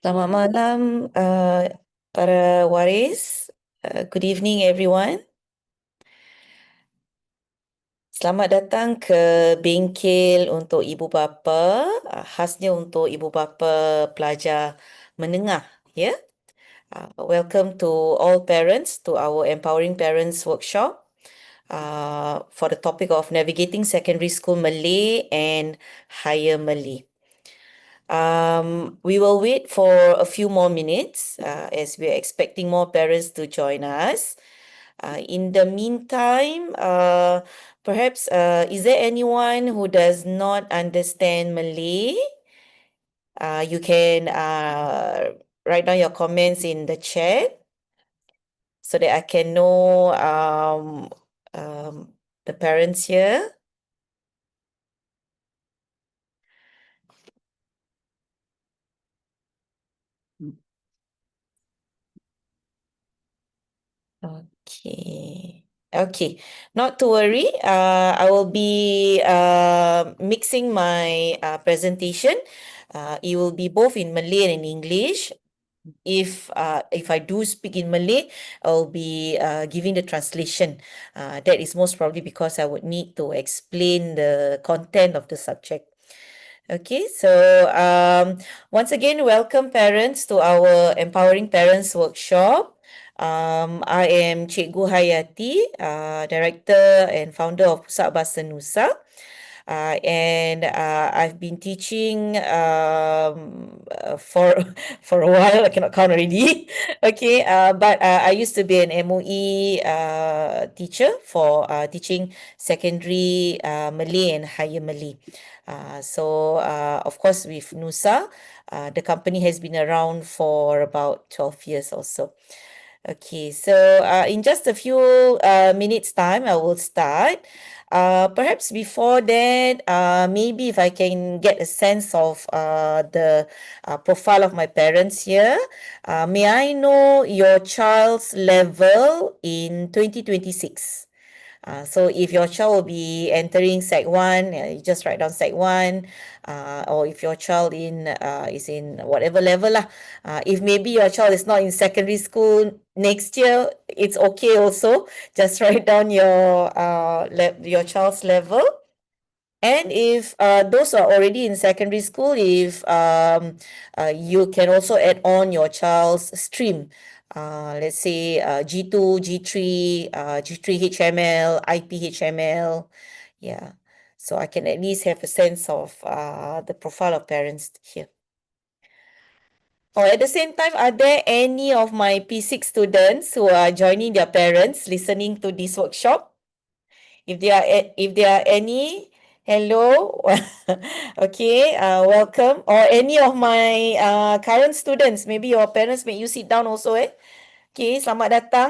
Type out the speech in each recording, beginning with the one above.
Selamat malam, para waris. Good evening, everyone. Selamat datang ke bengkel untuk ibu bapa, khasnya untuk ibu bapa pelajar menengah, ya. Welcome to all parents to our Empowering Parents workshop for the topic of navigating secondary school Malay and higher Malay. We will wait for a few more minutes as we're expecting more parents to join us. In the meantime, perhaps is there anyone who does not understand Malay? You can write down your comments in the chat so that I can know the parents here. Okay. Okay. Not to worry. I will be mixing my presentation. It will be both in Malay and in English. If I do speak in Malay, I'll be giving the translation. That is most probably because I would need to explain the content of the subject. Okay, so once again, welcome parents to our Empowering Parents workshop. I am Cikgu Hayati, Director and Founder of Pusat Bahasa Nusa. And I've been teaching for for a while. I cannot count already. Okay, but I used to be an MOE teacher for teaching secondary Malay and higher Malay. Of course, with Nusa, the company has been around for about 12 years or so. Okay, so in just a few minutes' time, I will start. Perhaps before that, maybe if I can get a sense of the profile of my parents here, may I know your child's level in 2026? So if your child will be entering Sec 1, you just write down Sec 1, or if your child is in whatever level lah. If maybe your child is not in secondary school next year, it's okay also. Just write down your child's level. And if those are already in secondary school, if you can also add on your child's stream. Let's say G2, G3, G3 HML, IP HML. Yeah. So I can at least have a sense of the profile of parents here. Or at the same time, are there any of my P6 students who are joining their parents listening to this workshop? If there are any, hello. Okay, welcome. Or any of my current students, maybe your parents make you sit down also, eh? Okay, selamat datang.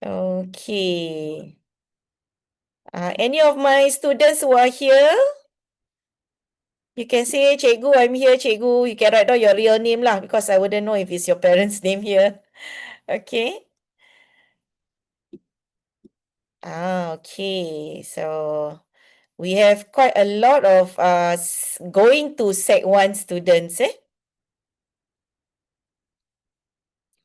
Okay. Any of my students who are here, you can say, Cikgu, I'm here, Cikgu. You can write down your real name lah, because I wouldn't know if it's your parents' name here. Okay. Okay. So we have quite a lot of going to Sec 1 students, eh?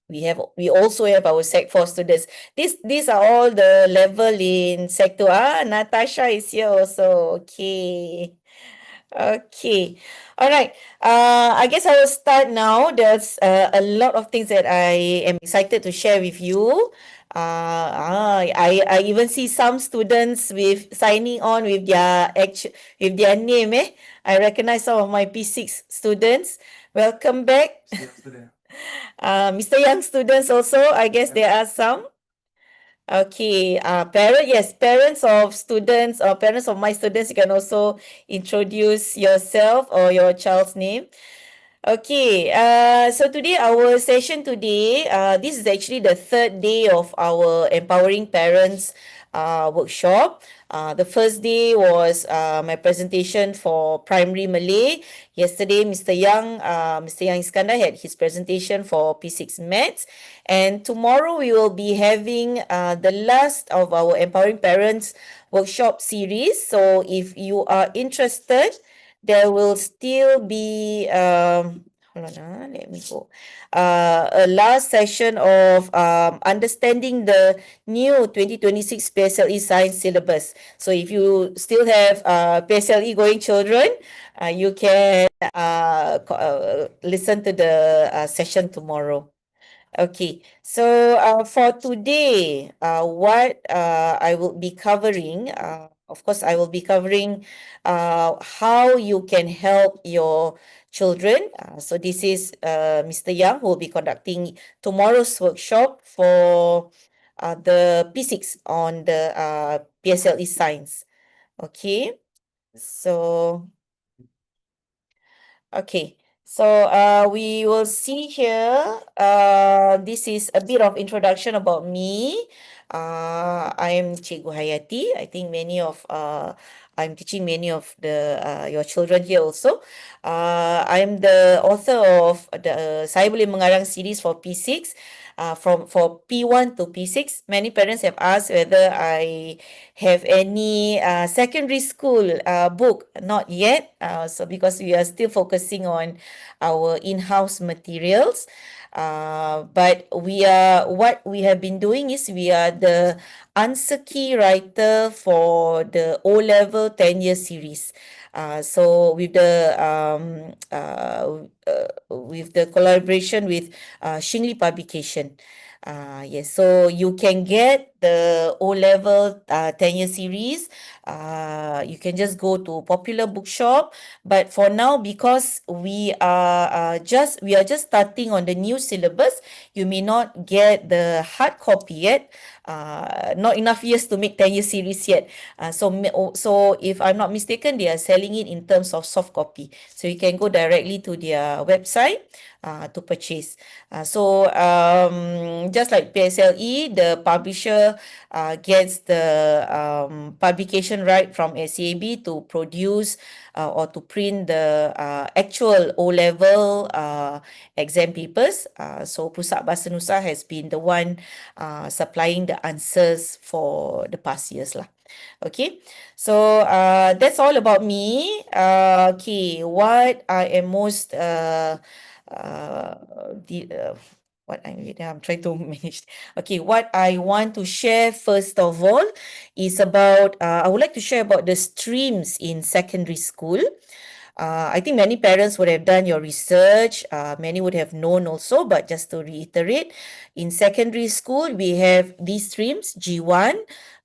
We also have our Sec 4 students. These are all the level in Sec 2. Natasha is here also. Okay. Okay. All right. I guess I will start now. There's a lot of things that I am excited to share with you. I even see some students with signing on with their name. I recognize some of my P6 students. Welcome back. Mr. Young students also, I guess there are some. Okay, parents of students or parents of my students, you can also introduce yourself or your child's name. Okay, so today, our session today, this is actually the third day of our Empowering Parents workshop. The first day was my presentation for primary Malay. Yesterday, Mr. Young Iskandar had his presentation for P6 Maths. And tomorrow we will be having the last of our Empowering Parents workshop series. So if you are interested, there will still be hold on, let me go. A last session of understanding the new 2026 PSLE science syllabus. So if you still have PSLE going children, you can listen to the session tomorrow. Okay, so for today, what I will be covering, of course, I will be covering how you can help your children. So this is Mr. Yang who will be conducting tomorrow's workshop for the P6 on the PSLE science. Okay, so okay, so we will see here. This is a bit of introduction about me. I'm Cikgu Hayati. I think I'm teaching many of the your children here also. I'm the author of the Saya Boleh Mengarang series for P6. For P1 to P6, many parents have asked whether I have any secondary school book. Not yet. So because we are still focusing on our in-house materials. But what we have been doing is we are the answer key writer for the O-level 10-year series. So with the collaboration with Shingli Publication. Yes, so you can get the O-level 10-year series. You can just go to popular bookshop. But for now, because we are just starting on the new syllabus, you may not get the hard copy yet. Not enough years to make 10-year series yet. So if I'm not mistaken, they are selling it in terms of soft copy. So you can go directly to their website to purchase. Just like PSLE, the publisher gets the publication right from SAB to produce or to print the actual O-level exam papers. So Pusat Bahasa Nusa has been the one supplying the answers for the past years lah. Okay, so that's all about me. Okay, what I am most the what I'm trying to manage. Okay, what I want to share first of all is about I would like to share about the streams in secondary school. I think many parents would have done your research. Many would have known also, but just to reiterate, in secondary school, we have these streams G1,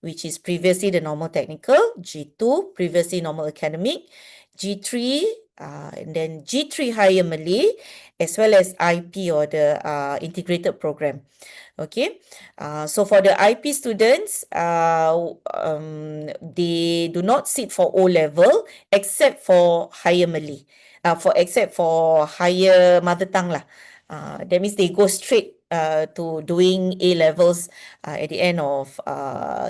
which is previously the normal technical, G2, previously normal academic, G3, and then G3 higher Malay, as well as IP or the integrated program. Okay, so for the IP students, they do not sit for O level except for higher Malay, except for higher mother tongue lah. That means they go straight to doing A levels at the end of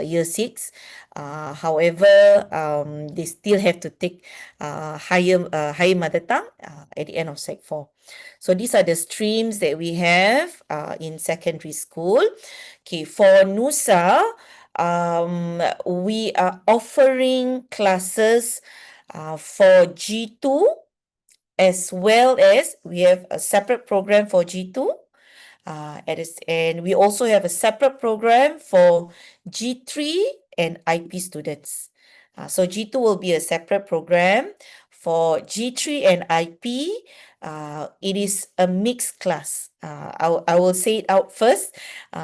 year 6. However, they still have to take higher mother tongue at the end of Sec 4. So these are the streams that we have in secondary school. Okay, for Nusa, we are offering classes for G2 as well as we have a separate program for G2. And we also have a separate program for G3 and IP students. So G2 will be a separate program. For G3 and IP, it is a mixed class. I will say it out first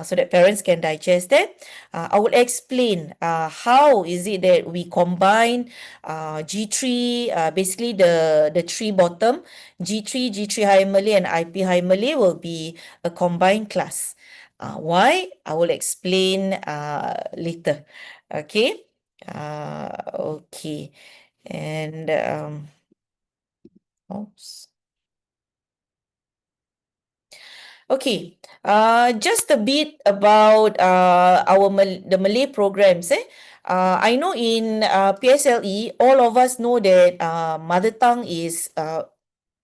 so that parents can digest that. I will explain how is it that we combine G3, basically the three bottom, G3 High Malay and IP High Malay will be a combined class. Why? I will explain later. Okay. Okay. And oops. Okay, just a bit about the Malay programs. I know in PSLE, all of us know that mother tongue is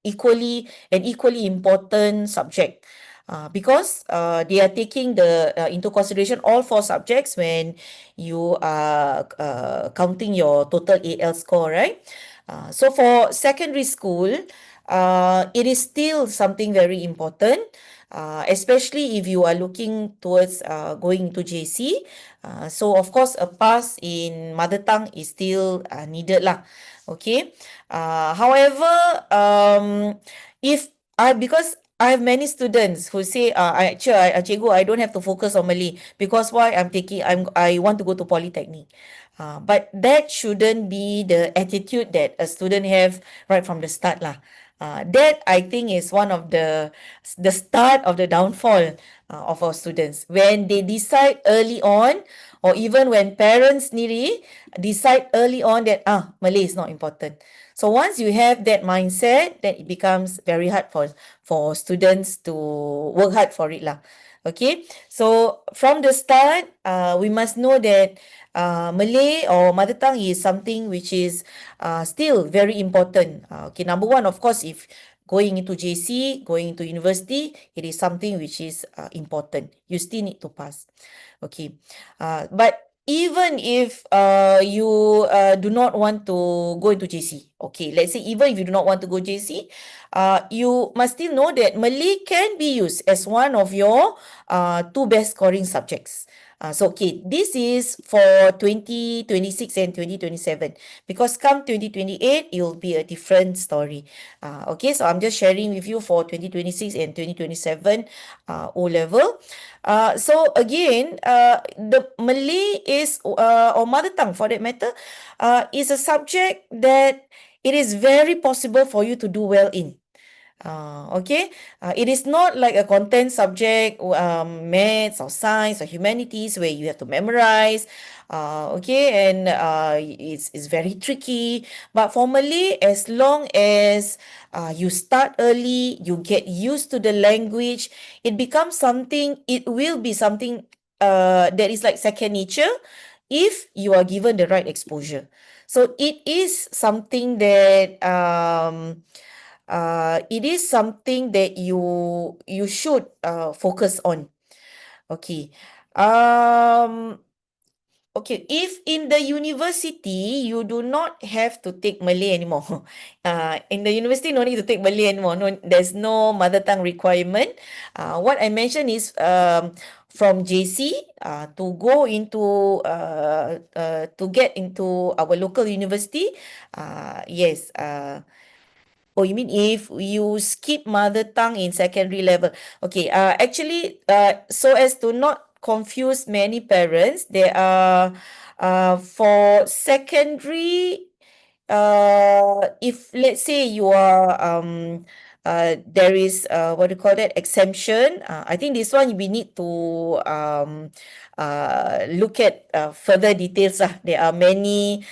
equally important subject. Because they are taking into consideration all four subjects when you are counting your total AL score, right? So for secondary school, it is still something very important, especially if you are looking towards going into JC. So of course, a pass in mother tongue is still needed lah. Okay. However, if because I have many students who say, Cikgu, I don't have to focus on Malay because why I want to go to polytechnic. But that shouldn't be the attitude that a student have right from the start lah. That I think is one of the start of the downfall of our students when they decide early on, or even when parents sendiri decide early on that Malay is not important. So once you have that mindset, then it becomes very hard for students to work hard for it lah. Okay, so from the start, we must know that Malay or mother tongue is something which is still very important. Okay, number one, of course, if going into JC, going into university, it is something which is important. You still need to pass. Okay, but even if you do not want to go into JC, okay, let's say even if you do not want to go JC, you must still know that Malay can be used as one of your two best scoring subjects. So, okay, this is for 2026 and 2027 because come 2028, it will be a different story. Okay, so I'm just sharing with you for 2026 and 2027 O level. So again, the Malay is, or mother tongue for that matter, is a subject that it is very possible for you to do well in. Okay, it is not like a content subject, maths or science or humanities where you have to memorize. Okay, and it's very tricky. But for Malay, as long as you start early, you get used to the language, it becomes something. It will be something that is like second nature if you are given the right exposure. So it is something that it is something that you should focus on. Okay. Um, okay, if in the university you do not have to take Malay anymore. In the university no need to take Malay anymore. No, there's no mother tongue requirement. What I mentioned is from JC to go into to get into our local university. Yes. Oh, you mean if you skip mother tongue in secondary level? Okay, actually, so as to not confuse many parents, there are, for secondary, if let's say you are, there is, what do you call that, exemption. I think this one we need to look at further details lah. There are many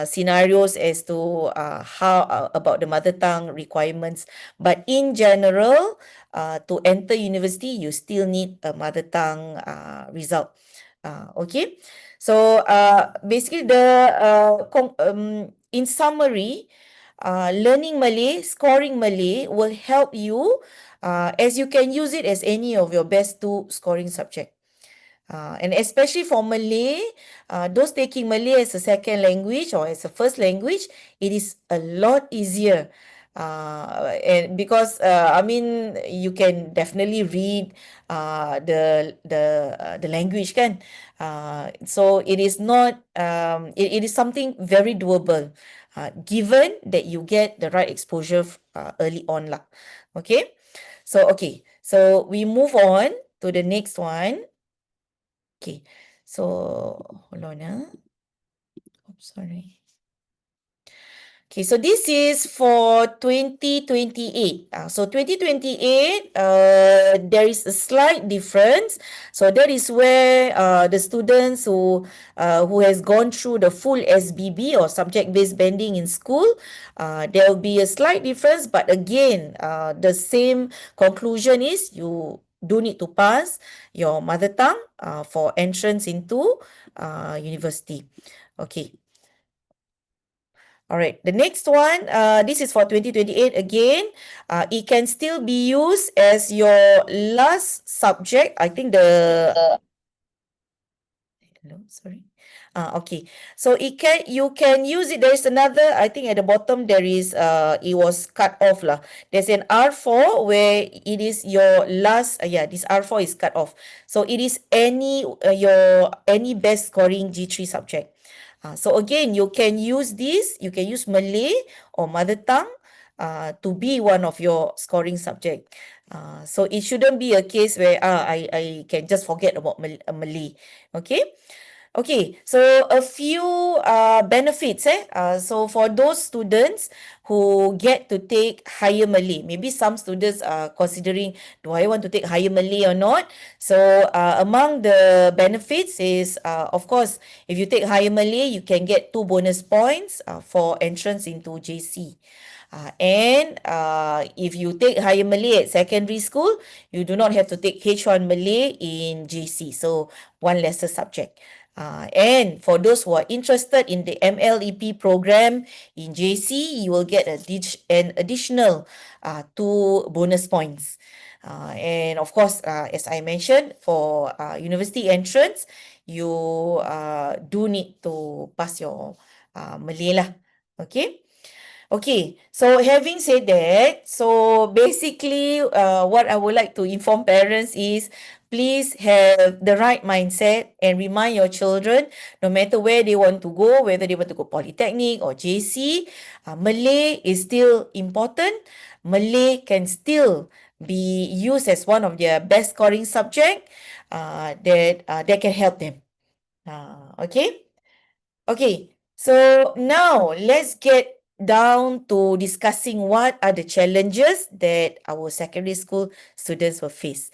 scenarios as to how about the mother tongue requirements. But in general, to enter university, you still need a mother tongue result. Okay, so basically in summary, learning Malay, scoring Malay will help you as you can use it as any of your best two scoring subject. And especially for Malay, those taking Malay as a second language or as a first language, it is a lot easier. And because I mean, you can definitely read the language, kan? So it is not it is something very doable, given that you get the right exposure early on lah. Okay, so we move on to the next one. Okay, so hold on. Oops, sorry. Okay, so this is for 2028. So 2028, there is a slight difference. So that is where the students who has gone through the full SBB or subject-based banding in school, there will be a slight difference. But again, the same conclusion is you do need to pass your mother tongue for entrance into university. Okay. All right. The next one, this is for 2028 again. It can still be used as your last subject. I think hello, sorry. Okay. So you can use it. There is another, I think at the bottom there is it was cut off lah. There's an R4 where it is your last yeah, this R4 is cut off. So it is any best scoring G3 subject. So again, you can use this, you can use Malay or mother tongue to be one of your scoring subject. So it shouldn't be a case where I can just forget about Malay. Okay. Okay, so a few benefits. So for those students who get to take higher Malay, maybe some students are considering, do I want to take higher Malay or not? So among the benefits is, of course, if you take higher Malay, you can get 2 bonus points for entrance into JC. And if you take higher Malay at secondary school, you do not have to take H1 Malay in JC. So one lesser subject. And for those who are interested in the MLEP program in JC, you will get an additional 2 bonus points. And of course, as I mentioned, for university entrance, you do need to pass your Malay lah. Okay. Okay, so having said that, so basically what I would like to inform parents is please have the right mindset and remind your children, no matter where they want to go, whether they want to go Polytechnic or JC, Malay is still important. Malay can still be used as one of their best scoring subject that can help them. Okay? Okay, so now let's get down to discussing what are the challenges that our secondary school students will face.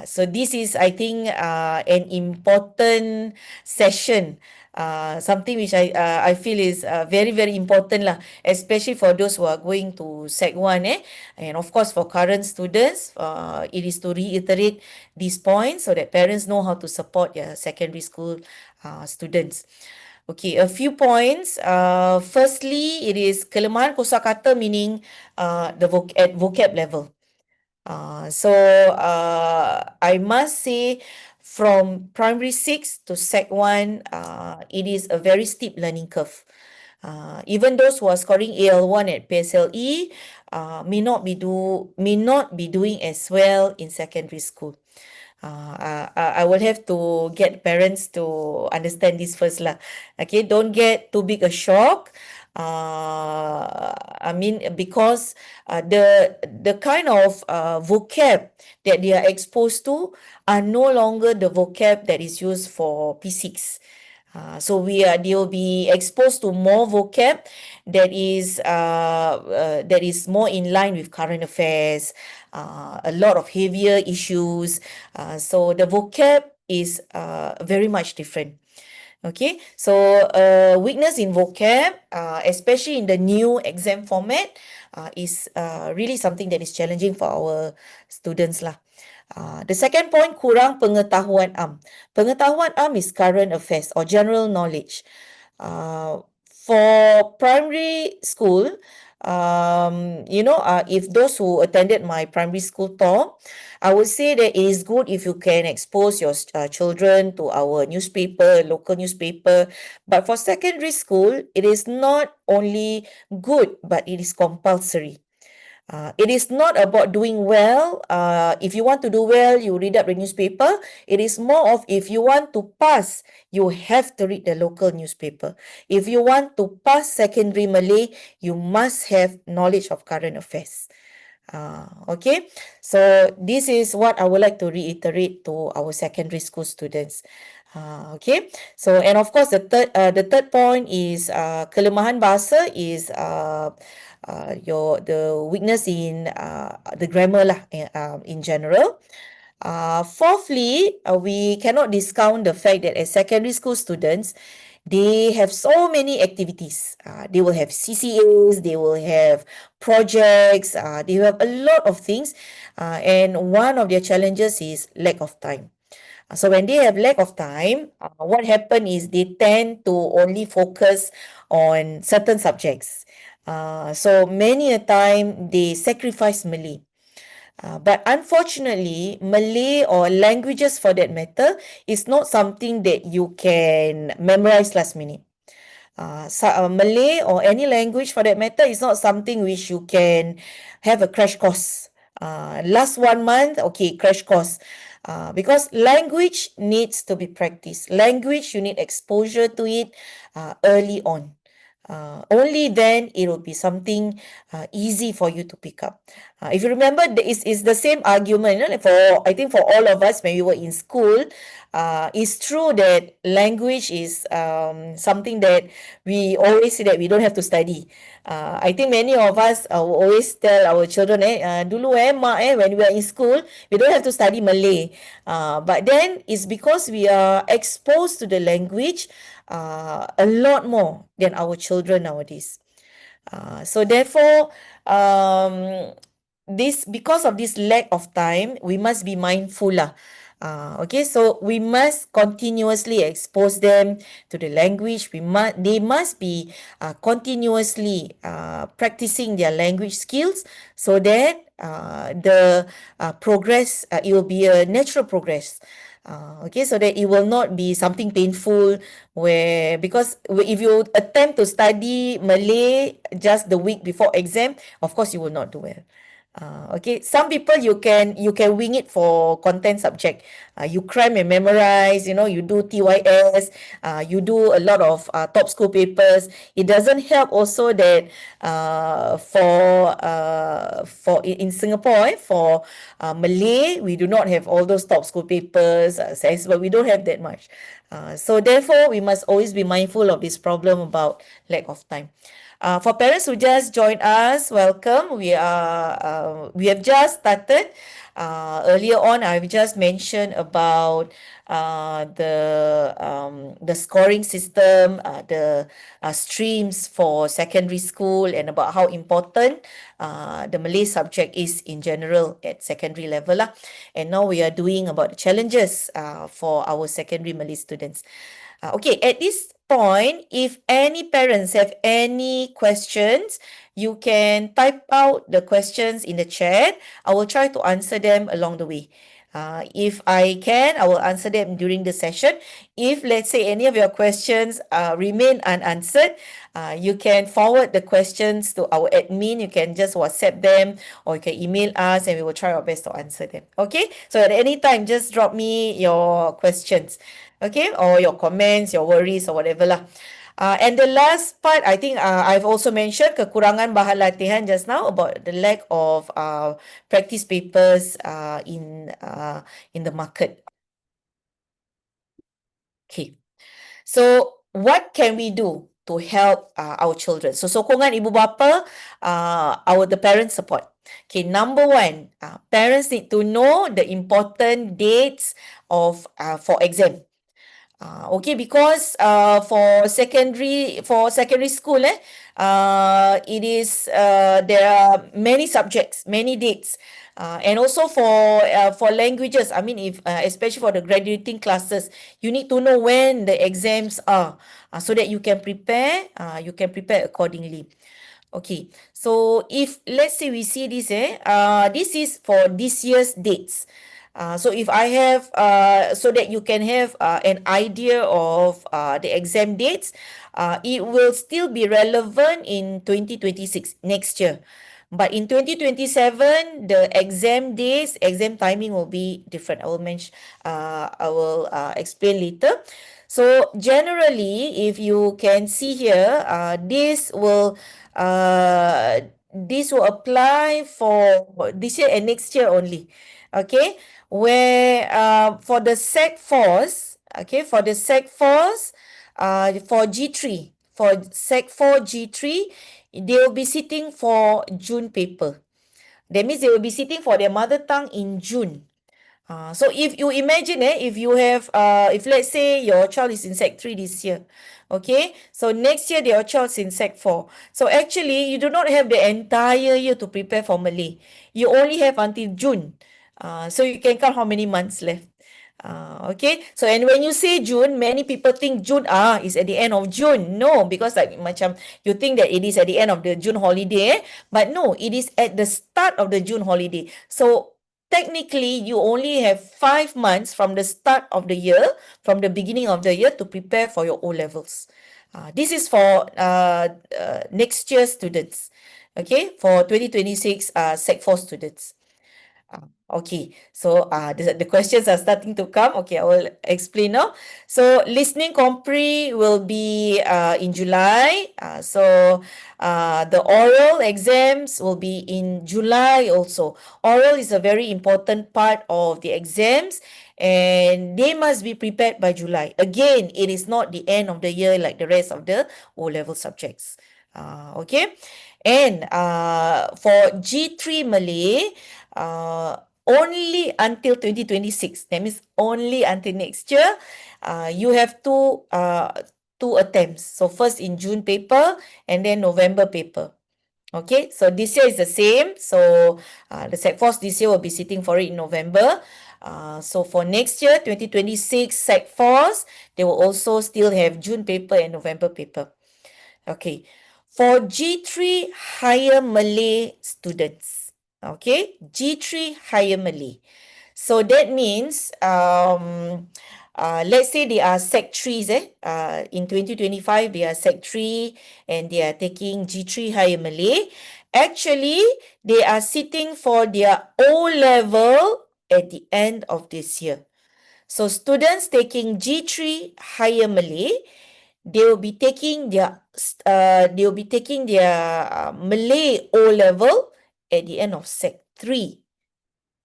So this is, I think, an important session. Something which I feel is very very important lah, especially for those who are going to Sec 1 and of course for current students, it is to reiterate these points so that parents know how to support their secondary school students. Okay, a few points. Firstly, it is kelemahan kosakata, meaning at vocab level. So I must say from primary 6 to Sec 1, it is a very steep learning curve. Even those who are scoring AL1 at PSLE may not be doing as well in secondary school. I will have to get parents to understand this first lah. Okay, don't get too big a shock. I mean, because the kind of vocab that they are exposed to are no longer the vocab that is used for P6. So they will be exposed to more vocab that is more in line with current affairs, a lot of heavier issues. So the vocab is very much different. Okay, so weakness in vocab, especially in the new exam format, is really something that is challenging for our students lah. The second point, kurang pengetahuan am. Pengetahuan am is current affairs or general knowledge. For primary school, if those who attended my primary school talk, I would say that it is good if you can expose your children to our newspaper, local newspaper. But for secondary school, it is not only good, but it is compulsory. It is not about doing well. If you want to do well, you read up the newspaper. It is more of if you want to pass, you have to read the local newspaper. If you want to pass secondary Malay, you must have knowledge of current affairs. Okay, so this is what I would like to reiterate to our secondary school students. Okay, so and of course the third point is kelemahan bahasa is the weakness in the grammar lah in general. Fourthly, we cannot discount the fact that as secondary school students, They have so many activities. They will have CCAs, they will have projects, they have a lot of things. And one of their challenges is lack of time. So when they have lack of time, what happen is they tend to only focus on certain subjects. So many a time they sacrifice Malay. But unfortunately, Malay or languages for that matter is not something that you can memorize last minute. Malay or any language for that matter is not something which you can have a crash course. Last 1 month, okay, crash course. Because language needs to be practiced. Language, you need exposure to it early on. Only then it will be something easy for you to pick up. If you remember, it's the same argument, you know, like for I think for all of us when we were in school, it's true that language is something that we always say that we don't have to study. I think many of us will always tell our children, dulu mak when we are in school, we don't have to study Malay. But then it's because we are exposed to the language a lot more than our children nowadays. So therefore, this because of this lack of time, we must be mindful lah. Okay, so we must continuously expose them to the language. They must be continuously practicing their language skills so that the progress, it will be a natural progress. Okay, so that it will not be something painful where because if you attempt to study Malay just the week before exam, of course you will not do well. Okay, some people you can wing it for content subject. You cram and memorize, you know, you do TYS, you do a lot of top school papers. It doesn't help also that for in Singapore, for Malay, we do not have all those top school papers, but we don't have that much. So therefore, we must always be mindful of this problem about lack of time. For parents who just joined us, welcome. We have just started. Earlier on, I've just mentioned about the scoring system, the streams for secondary school, and about how important the Malay subject is in general at secondary level lah. And now we are doing about the challenges for our secondary Malay students. Okay, at this point, if any parents have any questions, you can type out the questions in the chat. I will try to answer them along the way. If I can, I will answer them during the session. If, let's say, any of your questions remain unanswered, you can forward the questions to our admin. You can just WhatsApp them or you can email us and we will try our best to answer them. Okay, so at any time, just drop me your questions. Okay, or your comments, your worries or whatever lah. And the last part, I think I've also mentioned kekurangan bahan latihan just now about the lack of practice papers in the market. Okay, so what can we do to help our children? So sokongan ibu bapa, the parents support. Okay, number one, parents need to know the important dates of for exam. Okay, because for secondary school, it is there are many subjects, many dates. And also for languages, I mean, if especially for the graduating classes, you need to know when the exams are, so that you can prepare accordingly. Okay, so if let's say we see this, this is for this year's dates. So if I have, so that you can have an idea of the exam dates, it will still be relevant in 2026, next year. But in 2027, the exam days, exam timing will be different. I will explain later. So generally, if you can see here, this will apply for this year and next year only. Okay, where for the Sec 4s, okay, for the Sec 4s, for G3, for Sec 4 G3, they will be sitting for June paper. That means they will be sitting for their mother tongue in June. So if you imagine, if you have, if let's say your child is in Sec 3 this year, okay, so next year your child's in Sec 4. So actually, you do not have the entire year to prepare for Malay. You only have until June. So you can count how many months left. Okay, so and when you say June, many people think June is at the end of June. No, because like macam you think that it is at the end of the June holiday, but no, it is at the start of the June holiday. So technically, you only have 5 months from the start of the year, from the beginning of the year to prepare for your O levels. This is for next year students. Okay, for 2026 Sec 4 students. Okay, so the questions are starting to come. Okay, I will explain now. So listening compre will be in July. The oral exams will be in July also. Oral is a very important part of the exams, and they must be prepared by July. Again, it is not the end of the year like the rest of the O-level subjects. Okay, and for G3 Malay, only until 2026. That means only until next year. You have two attempts. So first in June paper and then November paper. Okay, so this year is the same. So the Sec 4s this year will be sitting for it in November. So for next year, 2026 Sec 4s, they will also still have June paper and November paper. Okay, for G3 Higher Malay students, okay, G3 Higher Malay. So that means, let's say they are Sec 3s, in 2025, they are Sec 3 and they are taking G3 Higher Malay. Actually, they are sitting for their O level at the end of this year. So students taking G3 Higher Malay, they will be taking their Malay O level at the end of Sec 3.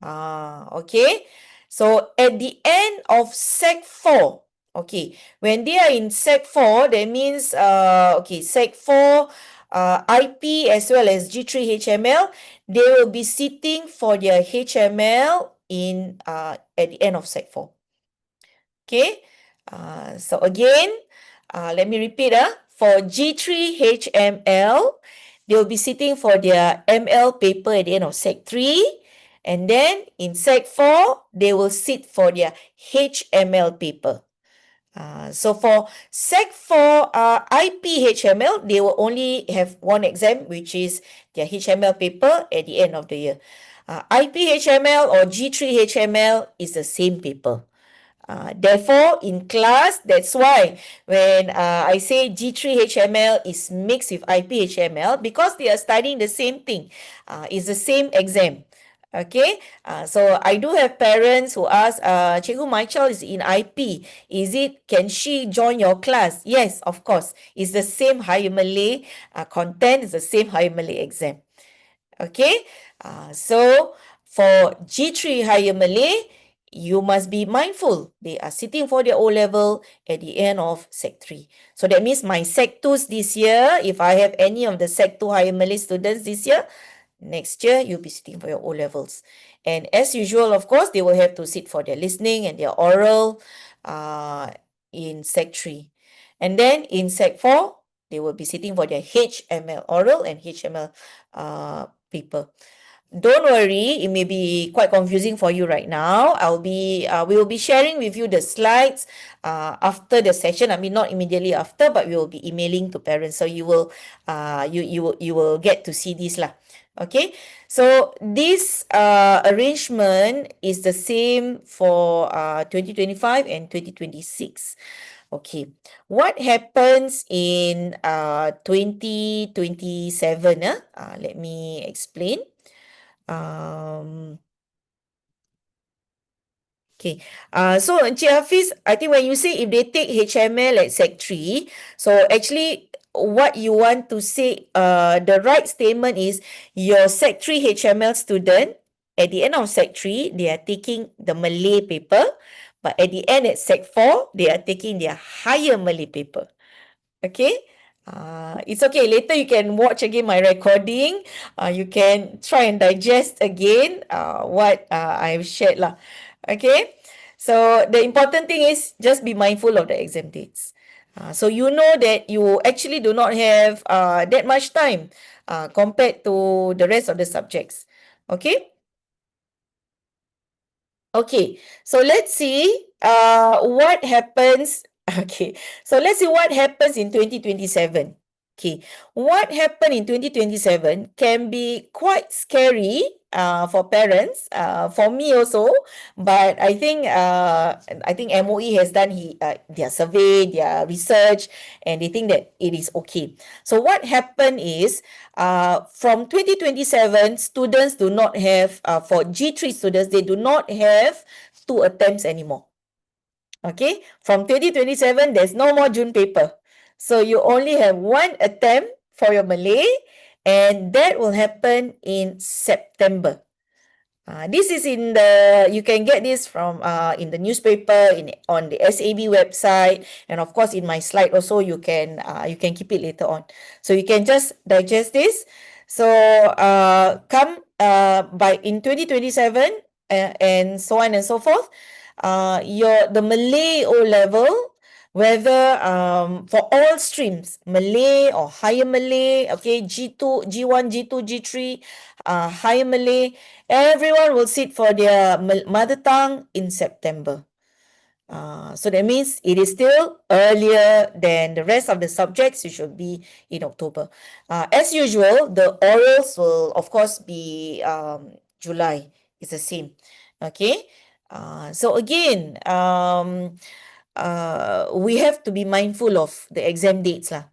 Okay. So at the end of Sec 4, okay, when they are in Sec 4, that means Sec 4 IP as well as G3 HML, they will be sitting for their HML in at the end of Sec 4. Okay. So again, let me repeat. For G3 HML, they will be sitting for their ML paper at the end of Sec 3. And then in Sec 4, they will sit for their HML paper. So for Sec 4 IP HML, they will only have one exam, which is their HML paper at the end of the year. IP HML or G3 HML is the same paper. Therefore, in class, that's why when I say G3 HML is mixed with IP HML, because they are studying the same thing. It's the same exam. Okay, so I do have parents who ask, Cikgu, my child is in IP. Can she join your class? Yes, of course. It's the same Higher Malay content, it's the same Higher Malay exam. Okay, so for G3 Higher Malay, you must be mindful. They are sitting for their O level at the end of Sec 3. So that means my Sec 2s this year, if I have any of the Sec 2 Higher Malay students this year, next year you'll be sitting for your O levels. And as usual, of course, they will have to sit for their listening and their oral in Sec 3. And then in Sec 4, they will be sitting for their HML oral and HML paper. Don't worry, it may be quite confusing for you right now. We will be sharing with you the slides after the session. I mean, not immediately after, but we will be emailing to parents, so you will get to see this lah. Okay, so this arrangement is the same for 2025 and 2026. Okay, what happens in 2027? Let me explain. Okay. So Encik Hafiz, I think when you say if they take HML at Sec 3, so actually what you want to say, the right statement is your Sec 3 HML student, at the end of Sec 3, they are taking the Malay paper, but at the end at Sec 4, they are taking their higher Malay paper. Okay. It's okay. Later you can watch again my recording. You can try and digest again what I've shared lah. Okay, so the important thing is just be mindful of the exam dates. So you know that you actually do not have that much time compared to the rest of the subjects. Okay. Okay, so let's see what happens. Okay, so let's see what happens in 2027. Okay, what happened in 2027 can be quite scary for parents, for me also, but I think MOE has done their survey, their research, and they think that it is okay. So what happened is from 2027, students do not have, for G3 students, they do not have 2 attempts anymore. Okay, from 2027, there's no more June paper. So you only have 1 attempt for your Malay, and that will happen in September. This is you can get this from in the newspaper, on the SAB website, and of course in my slide also you can keep it later on. So you can just digest this. So come by in 2027, and so on and so forth. The Malay O level, whether for all streams, Malay or higher Malay, okay, G2, G1, G2, G3, higher Malay, everyone will sit for their mother tongue in September. So that means it is still earlier than the rest of the subjects. It should be in October. As usual, the orals will of course be July. It's the same. Okay. So again, we have to be mindful of the exam dates lah.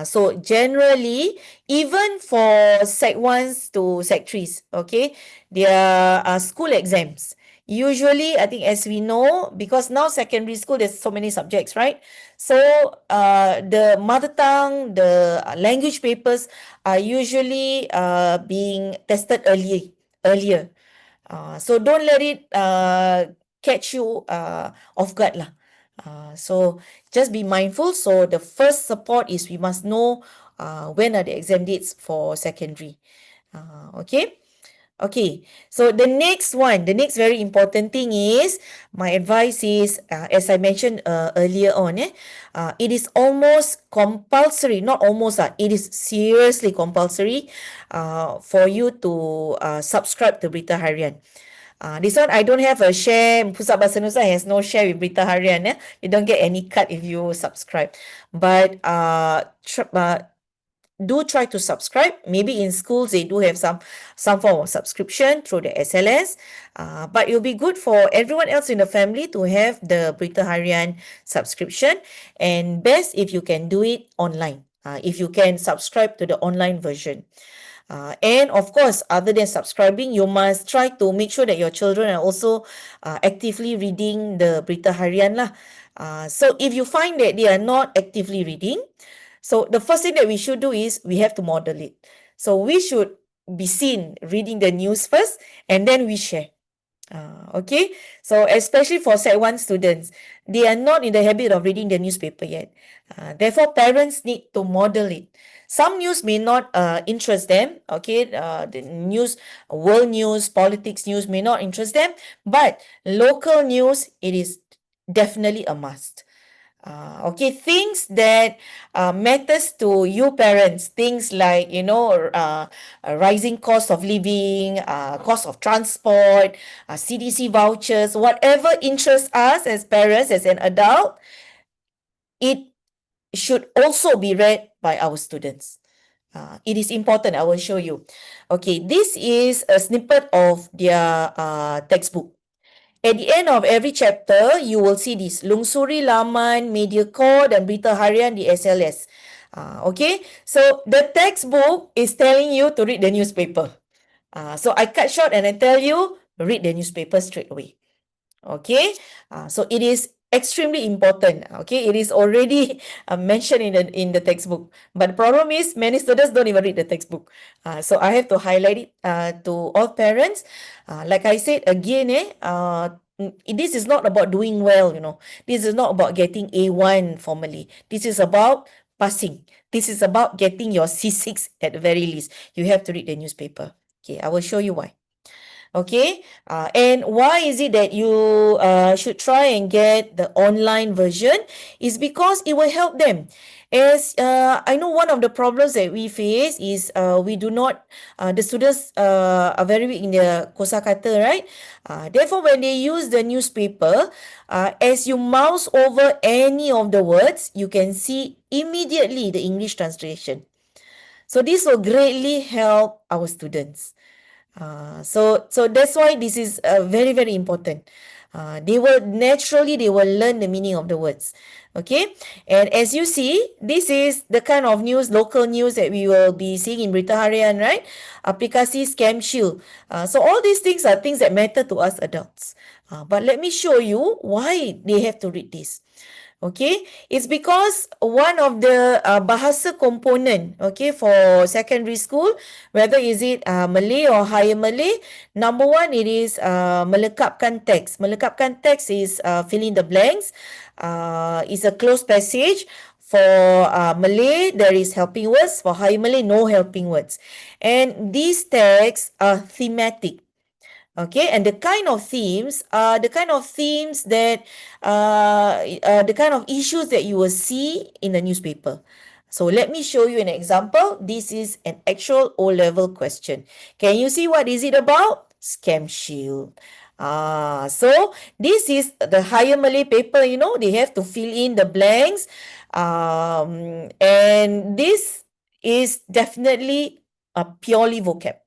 So generally, even for Sec 1s to Sec 3s, okay, their school exams. Usually, I think as we know, because now secondary school, there's so many subjects, right? So the mother tongue, the language papers are usually being tested earlier. So don't let it catch you off guard lah. So just be mindful. So the first support is we must know when are the exam dates for secondary. Okay. Okay, so the next one, the next very important thing is, my advice is, as I mentioned earlier on, it is almost compulsory, not almost, it is seriously compulsory for you to subscribe to Berita Harian. This one I don't have a share. Pusat Bahasa Nusa has no share with Berita Harian. You don't get any cut if you subscribe. But do try to subscribe. Maybe in schools they do have some form of subscription through the SLS. But it'll be good for everyone else in the family to have the Berita Harian subscription. And best if you can do it online. If you can subscribe to the online version. And of course, other than subscribing, you must try to make sure that your children are also actively reading the Berita Harian lah. So if you find that they are not actively reading, so the first thing that we should do is we have to model it. So we should be seen reading the news first, and then we share. Okay, so especially for Sec 1 students, they are not in the habit of reading the newspaper yet. Therefore, parents need to model it. Some news may not interest them, okay, the news, world news, politics news may not interest them, but local news, it is definitely a must. Okay, things that matters to you parents, things like, rising cost of living, cost of transport, CDC vouchers, whatever interests us as parents, as an adult, it should also be read by our students. It is important. I will show you. Okay, this is a snippet of their textbook. At the end of every chapter, you will see this. Lungsuri laman media core dan berita harian di SLS. Okay, so the textbook is telling you to read the newspaper. So I cut short and I tell you, read the newspaper straight away. Okay, so it is extremely important. Okay, it is already mentioned in the textbook, but the problem is many students don't even read the textbook. So I have to highlight it to all parents. Like I said again, this is not about doing well. This is not about getting A1 formally. This is about passing. This is about getting your C6 at the very least. You have to read the newspaper. Okay, I will show you why. Okay, and why is it that you should try and get the online version? Is because it will help them. As I know, one of the problems that we face is we do not, the students are very weak in the kosakata, right? Therefore, when they use the newspaper, as you mouse over any of the words, you can see immediately the English translation. So this will greatly help our students. So that's why this is very very important. They will learn the meaning of the words. Okay, and as you see, this is the kind of news, local news that we will be seeing in Berita Harian, right? Aplikasi Scam Shield. So all these things are things that matter to us adults. But let me show you why they have to read this. Okay, it's because one of the bahasa component, okay, for secondary school, whether is it Malay or higher Malay, number one, it is melekapkan teks. Melekapkan teks is fill in the blanks. It's a closed passage. For Malay, there is helping words. For higher Malay, no helping words. And these texts are thematic. Okay, and the kind of themes are the kind of issues that you will see in the newspaper. So let me show you an example. This is an actual O-level question. Can you see what is it about? Scam shield. So this is the higher Malay paper, you know, they have to fill in the blanks. And this is definitely a purely vocab.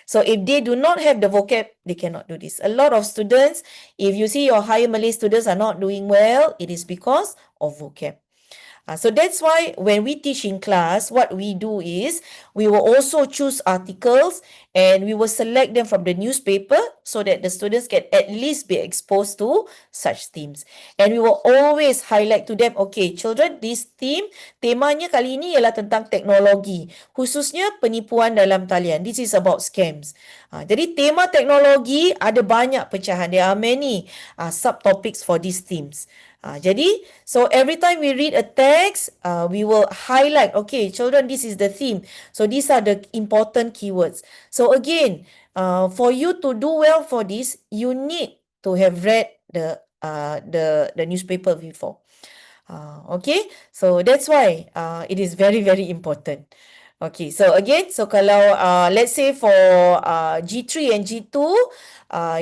So if they do not have the vocab, they cannot do this. A lot of students, if you see your higher Malay students are not doing well, it is because of vocab. So that's why when we teach in class, what we do is we will also choose articles and we will select them from the newspaper so that the students can at least be exposed to such themes. And we will always highlight to them, okay, children, this theme, temanya kali ini ialah tentang teknologi, khususnya penipuan dalam talian. This is about scams. Jadi tema teknologi ada banyak pecahan. There are many subtopics for these themes. Jadi, so every time we read a text, we will highlight, okay, children, this is the theme. So these are the important keywords. So again, for you to do well for this, you need to have read the newspaper before. Okay, so that's why it is very very important. Okay, so again, so kalau let's say for G3 and G2,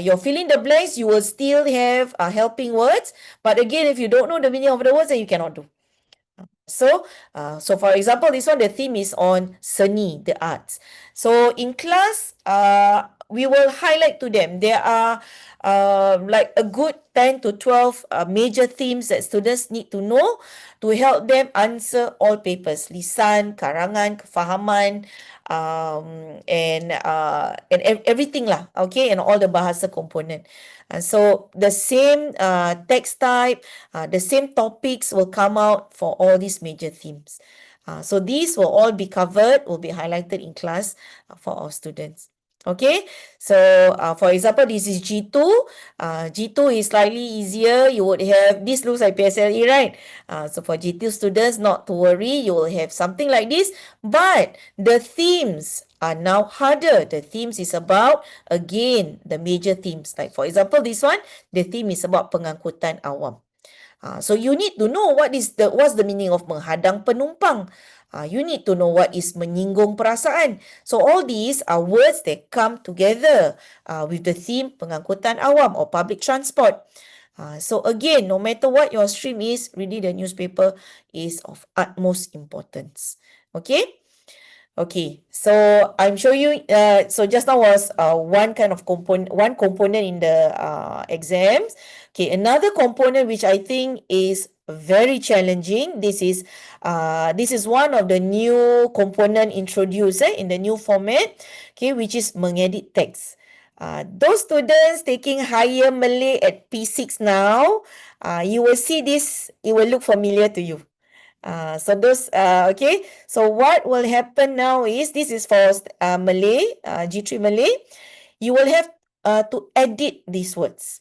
you're filling the blanks, you will still have helping words. But again, if you don't know the meaning of the words, then you cannot do. So for example, this one, the theme is on seni, the arts. So in class, we will highlight to them. There are like a good 10 to 12 major themes that students need to know to help them answer all papers. Lisan, karangan, kefahaman, and everything lah. Okay, and all the bahasa component. So the same text type, the same topics will come out for all these major themes. So these will all be covered, will be highlighted in class for our students. Okay, so for example, this is G2. G2 is slightly easier. You would have, this looks like PSLE, right? So for G2 students, not to worry, you will have something like this. But the themes are now harder. The themes is about, again, the major themes. Like for example, this one, the theme is about pengangkutan awam. So you need to know what's the meaning of menghadang penumpang. You need to know what is menyinggung perasaan. So all these are words that come together with the theme pengangkutan awam or public transport. So again, no matter what your stream is, reading the newspaper is of utmost importance. Okay? Okay, so I'm showing you, so just now was one component in the exams. Okay, another component which I think is very challenging. This is one of the new component introduced in the new format, okay, which is mengedit text. Those students taking higher Malay at P6 now, you will see this, it will look familiar to you. So those, okay. So what will happen now is, this is for Malay, G3 Malay. You will have to edit these words.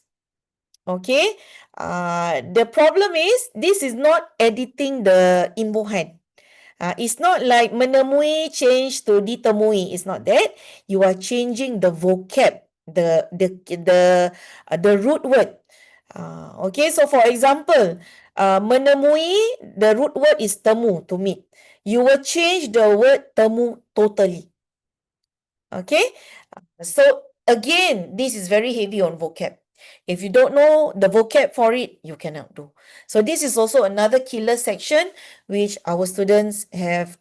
Okay. The problem is, this is not editing the imbuhan. It's not like menemui change to ditemui. It's not that. You are changing the vocab the root word. Okay, so for example, menemui, the root word is temu, to meet. You will change the word temu totally. Okay, so again, this is very heavy on vocab. If you don't know the vocab for it, you cannot do. So this is also another killer section which our students have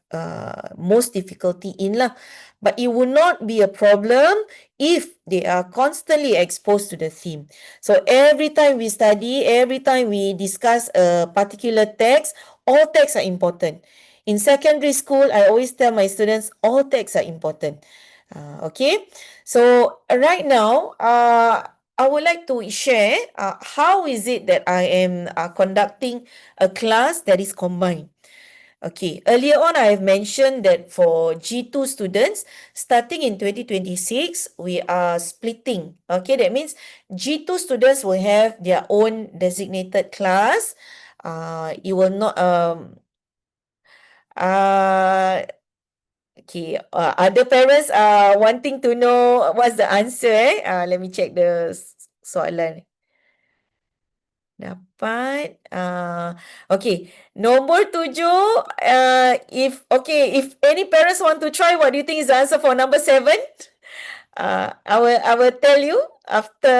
most difficulty in lah. But it will not be a problem if they are constantly exposed to the theme. So every time we study, every time we discuss a particular text, all texts are important. In secondary school, I always tell my students, all texts are important. Okay, so right now, I would like to share how is it that I am conducting a class that is combined. Okay, earlier on I have mentioned that for G2 students, starting in 2026, we are splitting. Okay, that means G2 students will have their own designated class. It will not, uh, okay, other parents are wanting to know what's the answer. Let me check the soalan. Dapat. Okay, nombor 7. If any parents want to try, what do you think is the answer for number 7? I will tell you after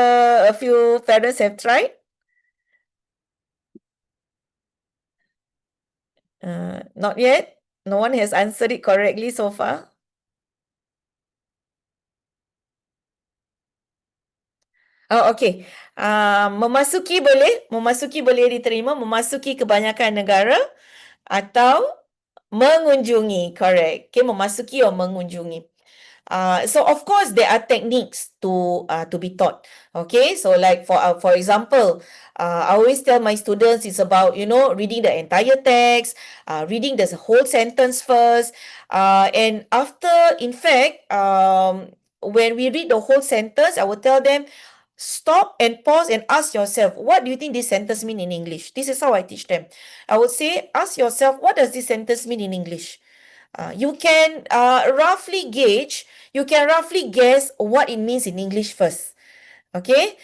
a few parents have tried. Not yet. No one has answered it correctly so far. Oh, okey. Memasuki boleh diterima, memasuki kebanyakan negara atau mengunjungi, correct. Okay, memasuki or mengunjungi. So of course there are techniques to be taught. Okay, so like for example, I always tell my students it's about reading the entire text, reading the whole sentence first, and after, in fact, when we read the whole sentence, I will tell them stop and pause and ask yourself, what do you think this sentence mean in English? This is how I teach them. I would say, ask yourself, what does this sentence mean in English? You can roughly gauge, you can roughly guess what it means in English first. Okay,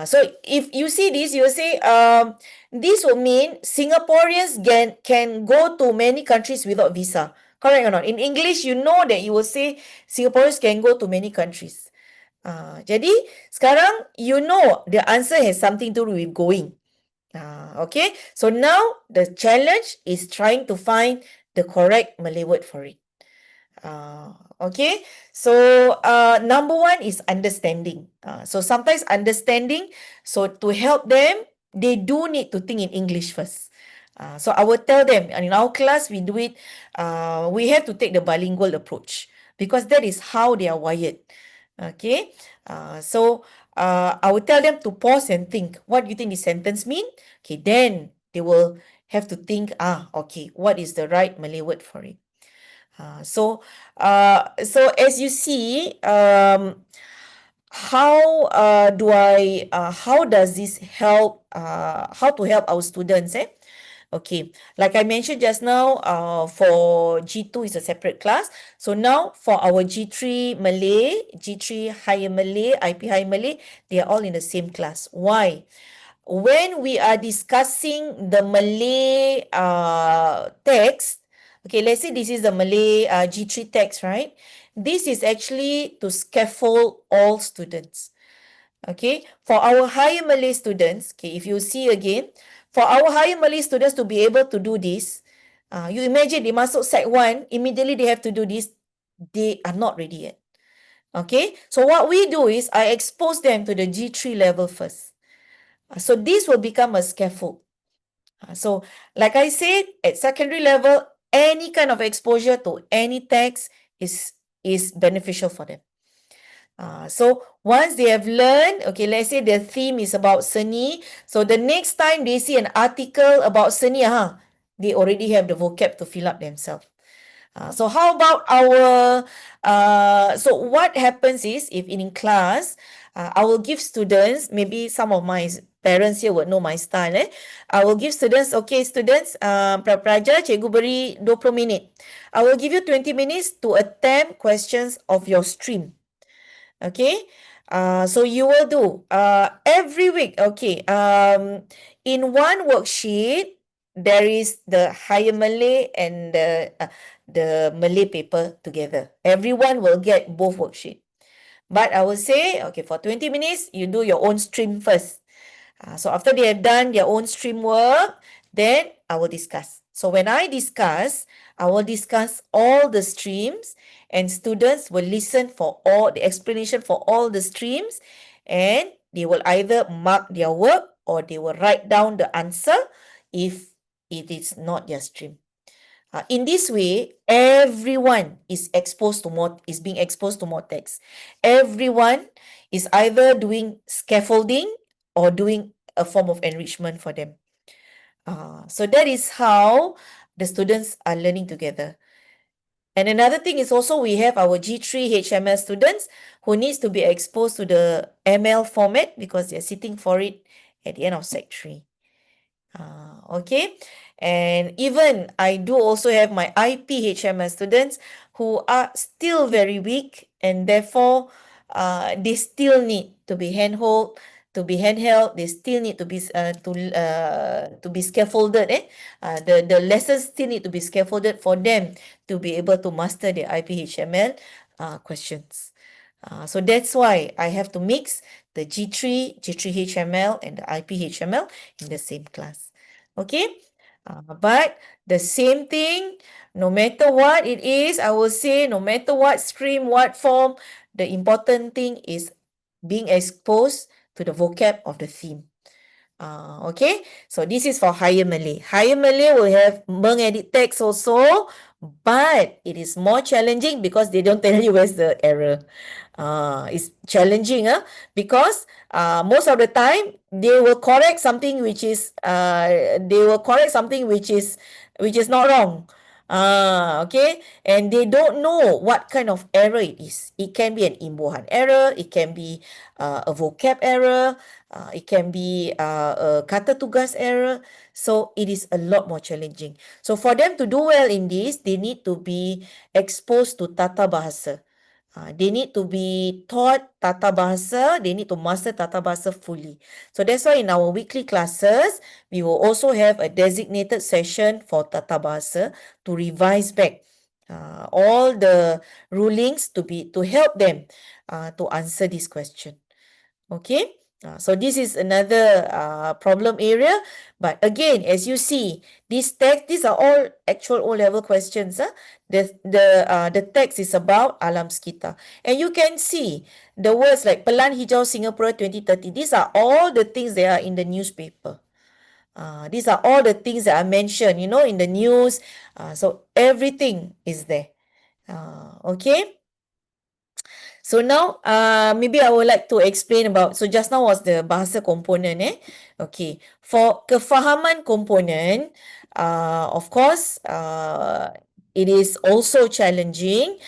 so if you see this, you will say, this will mean Singaporeans can go to many countries without visa. Correct or not? In English, you know that you will say Singaporeans can go to many countries. Jadi sekarang you know the answer has something to do with going. Okay, so now the challenge is trying to find the correct Malay word for it. Okay, so number 1 is understanding. So sometimes understanding, so to help them, they do need to think in English first. So I will tell them, and in our class we do it, we have to take the bilingual approach because that is how they are wired. Okay, so I will tell them to pause and think, what do you think this sentence mean? Okay, then they will have to think, okay, what is the right Malay word for it? So as you see, how does this help, how to help our students, Okay, like I mentioned just now, for G2 is a separate class. So now for our G3 Malay, G3 Higher Malay, IP Higher Malay, they are all in the same class. Why? When we are discussing the Malay text, okay, let's say this is the Malay G3 text, right? This is actually to scaffold all students. Okay, for our higher Malay students, okay, if you see again, for our higher Malay students to be able to do this, you imagine they masuk Sec 1, immediately they have to do this, they are not ready yet. Okay, so what we do is I expose them to the G3 level first. So this will become a scaffold. So like I said, at secondary level, any kind of exposure to any text is beneficial for them. So once they have learned, okay, let's say the theme is about seni. So the next time they see an article about seni, they already have the vocab to fill up themselves. So how about our, so what happens is, if in class, I will give students, maybe some of my parents here would know my style, I will give students, okay students, pra-pelajar, cikgu beri 20 minit. I will give you 20 minutes to attempt questions of your stream. Okay, So you will do every week. Okay. In one worksheet, there is the Higher Malay and the Malay paper together. Everyone will get both worksheet. But I will say, okay, for 20 minutes, you do your own stream first. So after they have done their own stream work, then I will discuss. So when I discuss, I will discuss all the streams and students will listen for all the explanation for all the streams and they will either mark their work or they will write down the answer if it is not their stream. In this way, everyone is being exposed to more text. Everyone is either doing scaffolding or doing a form of enrichment for them. So that is how the students are learning together. And another thing is also we have our G3 HML students who needs to be exposed to the ML format because they're sitting for it at the end of Sec 3. Okay. And even I do also have my IPHMS students who are still very weak and therefore they still need to be handheld. They still need to be scaffolded. The lessons still need to be scaffolded for them to be able to master the IPHML questions. So that's why I have to mix the G3 HML, and the IPHML in the same class. Okay? But the same thing, no matter what it is, I will say, no matter what stream, what form, the important thing is being exposed to the vocab of the theme. Okay, so this is for Higher Malay. Higher Malay will have mengedit text also, but it is more challenging because they don't tell you where's the error. It's challenging, because most of the time they will correct something which is not wrong. Okay, and they don't know what kind of error it is. It can be an imbuhan error, it can be a vocab error, it can be a kata tugas error. So it is a lot more challenging. So for them to do well in this, they need to be exposed to tata bahasa. They need to be taught tata bahasa. They need to master tata bahasa fully. So that's why in our weekly classes, we will also have a designated session for tata bahasa to revise back all the rulings to help them to answer this question. Okay. So this is another problem area. But again, as you see, these are all actual O-level questions. The text is about alam sekitar. And you can see the words like Pelan Hijau Singapura 2030. These are all the things that are in the newspaper. These are all the things that I mentioned, in the news. So everything is there. Okay. So now, maybe I would like to explain about, so just now was the bahasa component, Okay. For kefahaman component, of course, it is also challenging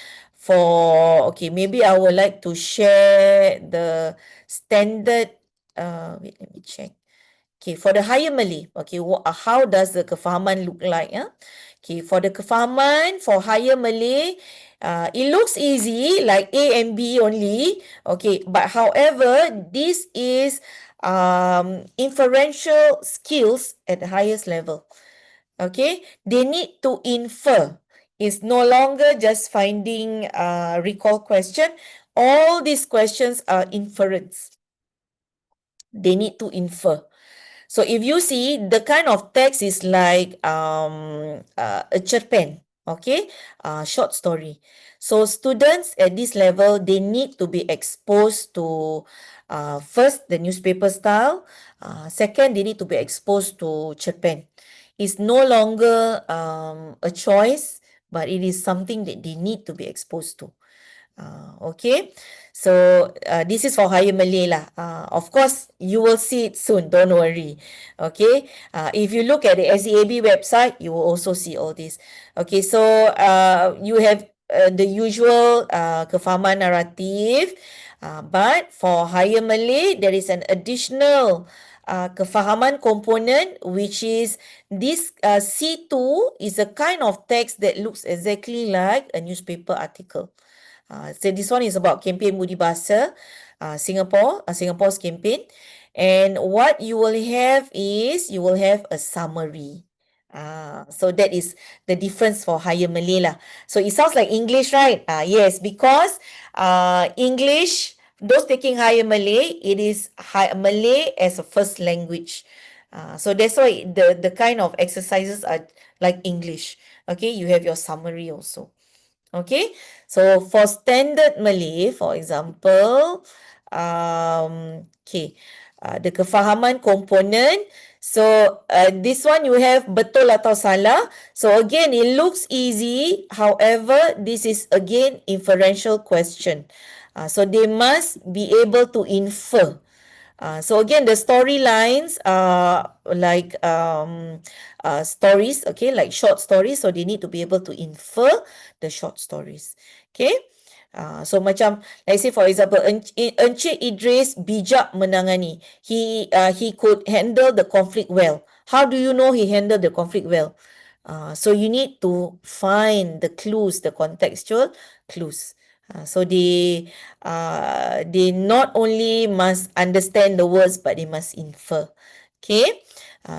okay, maybe I would like to share the standard, wait, let me check. Okay, for the Higher Malay, okay, how does the kefahaman look like? Okay, for the kefahaman for Higher Malay, it looks easy, like A and B only. Okay, but however, this is inferential skills at the highest level. Okay, they need to infer. It's no longer just finding recall question. All these questions are inference. They need to infer. So if you see, the kind of text is like a cerpen, okay, short story. So students at this level, they need to be exposed to first the newspaper style. Second, they need to be exposed to cerpen. It's no longer a choice, but it is something that they need to be exposed to. Okay, so this is for Higher Malay lah. Of course, you will see it soon. Don't worry. Okay, if you look at the SEAB website, you will also see all this. Okay, so you have the usual kefahaman naratif, but for Higher Malay, there is an additional kefahaman component, which is this C2 is a kind of text that looks exactly like a newspaper article. So this one is about campaign Budi Bahasa, Singapore's campaign. And what you will have is you will have a summary. So that is the difference for higher Malay lah. So it sounds like English, right? Yes, because English, those taking higher Malay, it is Malay as a first language. So that's why the kind of exercises are like English. Okay, you have your summary also. Okay, so for standard Malay, for example, okay, the kefahaman component. So this one you have betul atau salah. So again, it looks easy. However, this is again inferential question. So they must be able to infer. So again, the storylines are like stories, okay, like short stories. So they need to be able to infer the short stories. Okay. So macam, let's say for example, Encik Idris bijak menangani. He could handle the conflict well. How do you know he handled the conflict well? So you need to find the clues, the contextual clues. So they not only must understand the words, but they must infer. Okay.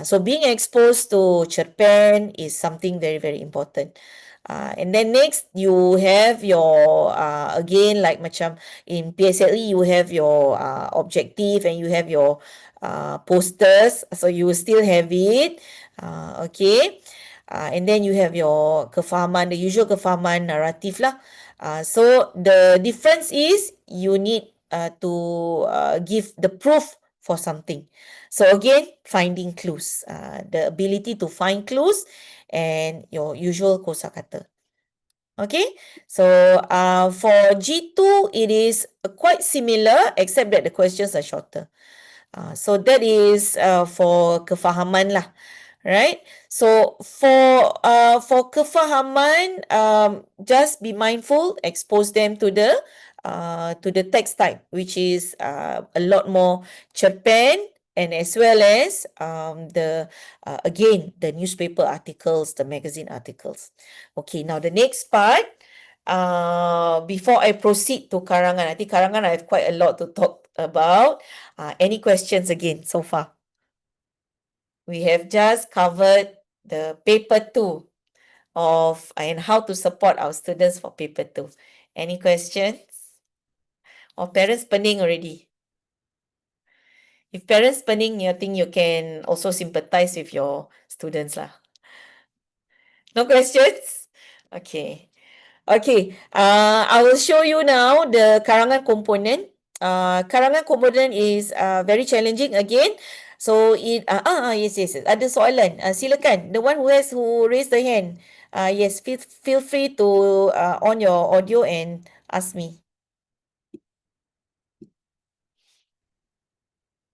So being exposed to cerpen is something very, very important. And then next you have your again, like macam in PSLE you have your objective and you have your posters, so you will still have it. Okay. And then you have your kefahaman, the usual kefahaman narrative lah. So the difference is you need to give the proof for something. So again, finding clues, the ability to find clues and your usual kosakata. Okay, so for G2, it is quite similar except that the questions are shorter. So that is for kefahaman lah, right? So for kefahaman, just be mindful, expose them to the text type, which is a lot more cerpen, and as well as the again the newspaper articles, the magazine articles. Okay, now the next part. Before I proceed to karangan, I think karangan I have quite a lot to talk about. Any questions again so far? We have just covered the paper 2 of and how to support our students for paper 2. Any questions? Or parents pening already? If parents pening, you think you can also sympathize with your students lah. No questions? Okay. Okay, I will show you now the karangan component. Karangan component is very challenging again. So it yes. Ada soalan. Silakan. The one who raised the hand. Yes, feel free to on your audio and ask me.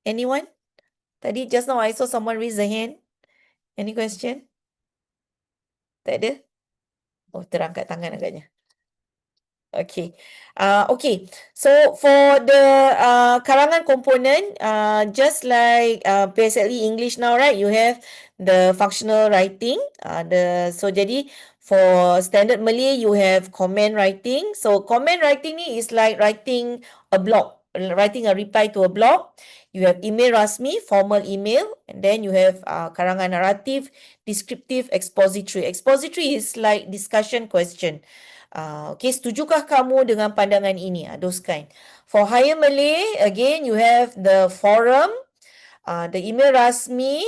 Anyone? Tadi just now I saw someone raise the hand. Any question? Tak ada? Oh, terangkat tangan agaknya. Okay. Okay. So for the karangan component, just like PSLE English now, right? You have the functional writing. So jadi for standard Malay, you have comment writing. So comment writing ni is like writing a blog, writing a reply to a blog. You have email rasmi, formal email, and then you have karangan narrative, descriptive, expository. Expository is like discussion question. Okay, setujukah kamu dengan pandangan ini? Those kind. For higher Malay, again, you have the forum, the email rasmi,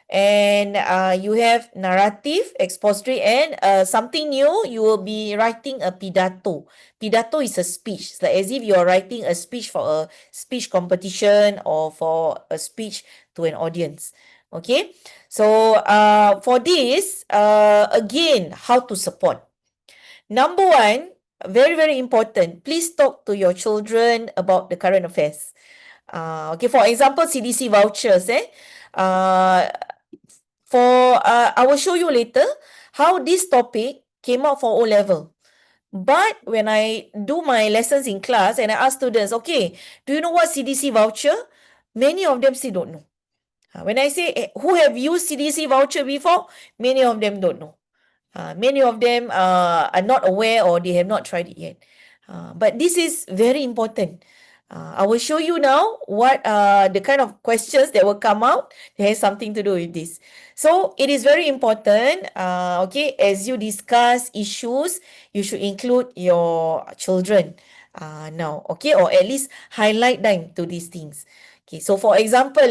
and you have narrative, expository, and something new, you will be writing a pidato. Pidato is a speech. It's like as if you are writing a speech for a speech competition or for a speech to an audience. Okay, so for this, again, how to support. Number one, very, very important, please talk to your children about the current affairs. Okay, for example, CDC vouchers. I will show you later how this topic came out for O-level. But when I do my lessons in class and I ask students, okay, do you know what CDC voucher? Many of them still don't know. When I say, who have used CDC voucher before? Many of them don't know. Many of them are not aware or they have not tried it yet. But this is very important. I will show you now what the kind of questions that will come out that has something to do with this. So it is very important, okay, as you discuss issues, you should include your children now, okay, or at least highlight them to these things. Okay, so for example,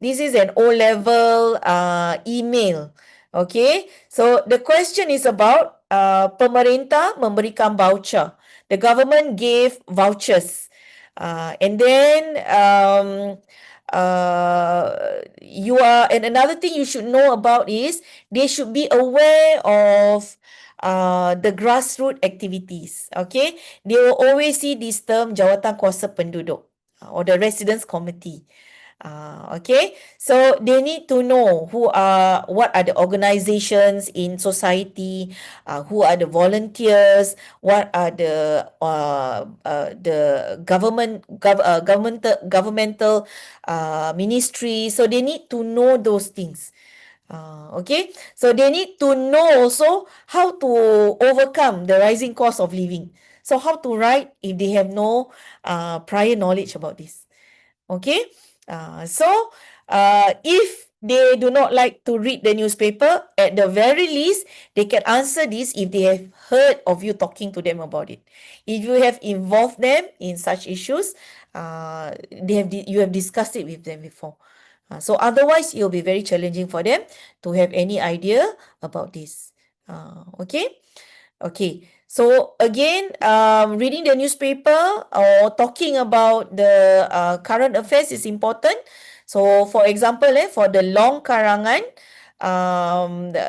this is an O-level email. Okay, so the question is about pemerintah memberikan voucher. The government gave vouchers. And then and another thing you should know about is they should be aware of the grassroots activities. Okay, they will always see this term jawatan kuasa penduduk or the residents committee. Okay, so they need to know what are the organizations in society, who are the volunteers, what are the governmental ministries. So they need to know those things. Okay, so they need to know also how to overcome the rising cost of living. So how to write if they have no prior knowledge about this. Okay, so if they do not like to read the newspaper, at the very least, they can answer this if they have heard of you talking to them about it. If you have involved them in such issues, you have discussed it with them before. So otherwise, it will be very challenging for them to have any idea about this. Okay. Okay, so again, reading the newspaper or talking about the current affairs is important. So, for example, for the long karangan,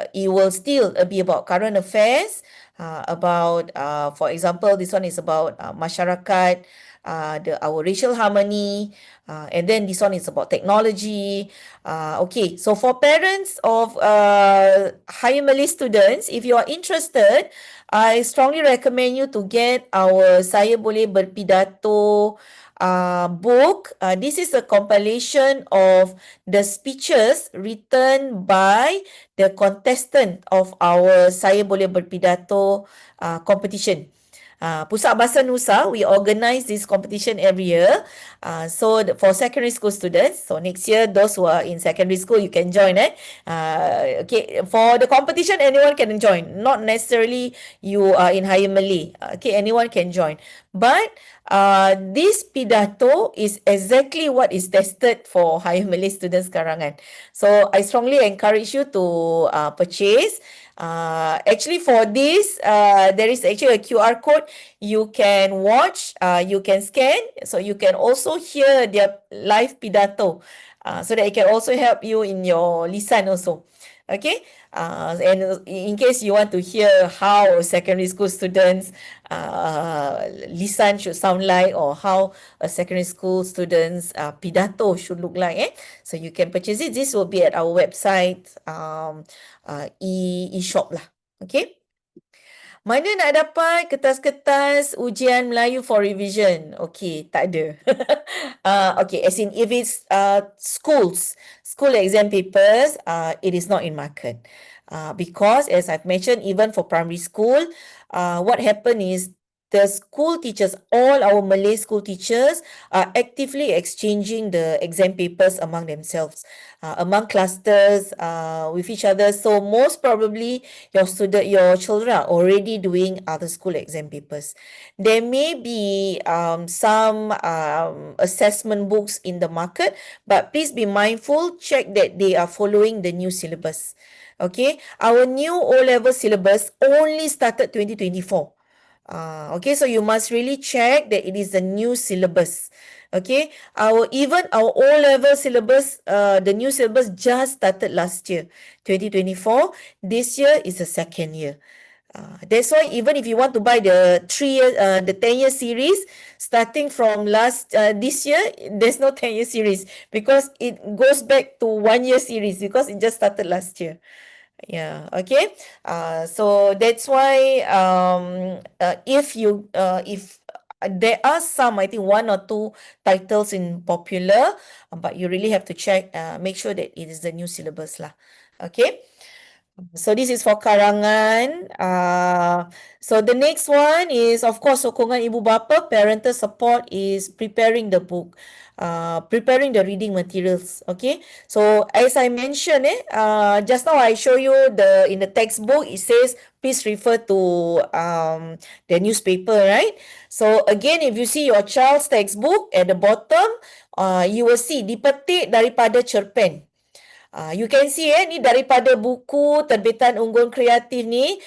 it will still be about current affairs. For example, this one is about masyarakat, our racial harmony, and then this one is about technology. Okay, so for parents of higher Malay students, if you are interested, I strongly recommend you to get our Saya Boleh Berpidato book. This is a compilation of the speeches written by the contestant of our Saya Boleh Berpidato competition. Pusat Bahasa Nusa, we organize this competition every year. For secondary school students, so next year, those who are in secondary school, you can join. Okay, for the competition, anyone can join. Not necessarily you are in higher Malay. Okay, anyone can join. But this pidato is exactly what is tested for higher Malay students karangan. So I strongly encourage you to purchase. Actually, for this, there is actually a QR code you can watch, you can scan, so you can also hear their live pidato, so that it can also help you in your lisan also. Okay, and in case you want to hear how secondary school students lisan should sound like, or how a secondary school students pidato should look like, so you can purchase it. This will be at our website, e-shop lah. Okay. Mana nak dapat kertas-kertas ujian Melayu for revision? Okay, tak ada. Okay, as in if it's school exam papers, it is not in market. Because as I've mentioned, even for primary school, what happened is the school teachers, all our Malay school teachers, are actively exchanging the exam papers among themselves, among clusters, with each other. So most probably your children are already doing other school exam papers. There may be some assessment books in the market, but please be mindful, check that they are following the new syllabus. Okay, our new O-level syllabus only started 2024. Okay, so you must really check that it is the new syllabus. Okay, our O-level syllabus, the new syllabus just started last year, 2024. This year is the second year. That's why even if you want to buy the 10-year series, starting from this year, there's no 10-year series because it goes back to 1-year series because it just started last year. Yeah, okay. So that's why if there are some, I think one or two titles in popular, but you really have to check, make sure that it is the new syllabus lah. Okay. So this is for karangan. So the next one is, of course, sokongan ibu bapa. Parental support is preparing the book, preparing the reading materials. Okay. So as I mentioned, just now I show you in the textbook, it says please refer to the newspaper, right? So again, if you see your child's textbook at the bottom, you will see dipetik daripada cerpen. You can see ni daripada buku terbitan Unggul Kreatif ni.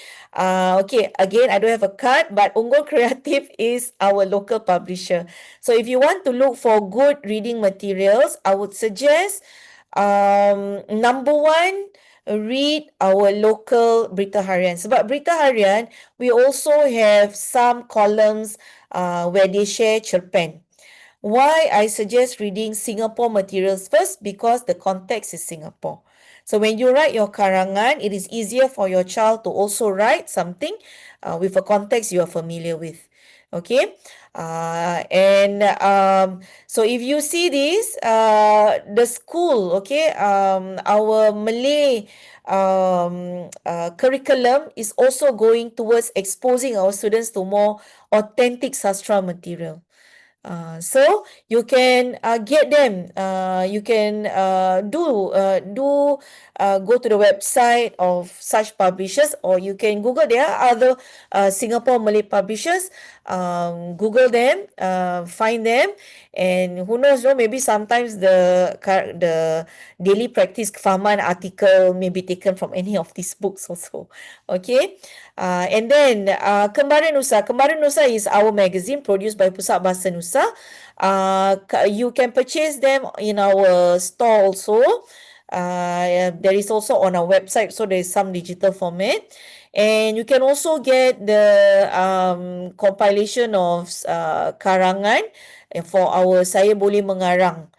Okay, again, I don't have a card, but Unggul Kreatif is our local publisher. So if you want to look for good reading materials, I would suggest number one, read our local Berita Harian. Sebab Berita Harian, we also have some columns where they share cerpen. Why I suggest reading Singapore materials first? Because the context is Singapore. So when you write your karangan, it is easier for your child to also write something with a context you are familiar with. Okay. So if you see this, the school, okay, our Malay curriculum is also going towards exposing our students to more authentic sastra material. So you can get them. You can go to the website of such publishers, or you can Google. There are other Singapore Malay publishers. Google them, find them, and who knows? Maybe sometimes the daily practice kefahaman article may be taken from any of these books also. Okay. And then Kembaran Nusa. Kembaran Nusa is our magazine produced by Pusat Bahasa Nusa. You can purchase them in our store also. There is also on our website, so there is some digital format. And you can also get the compilation of karangan for our Saya Boleh Mengarang.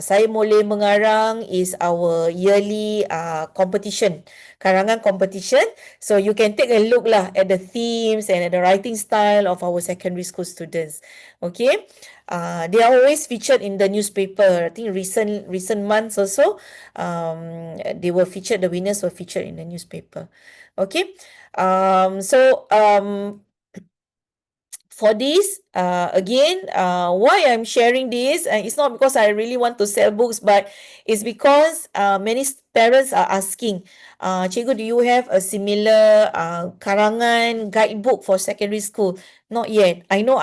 Saya Boleh Mengarang is our yearly competition, karangan competition. So you can take a look lah at the themes and at the writing style of our secondary school students. Okay. They are always featured in the newspaper. I think recent months or so, they were featured. The winners were featured in the newspaper. Okay. For this, again, why I'm sharing this, it's not because I really want to sell books, but it's because many parents are asking, Cikgu, do you have a similar karangan guidebook for secondary school? Not yet. I know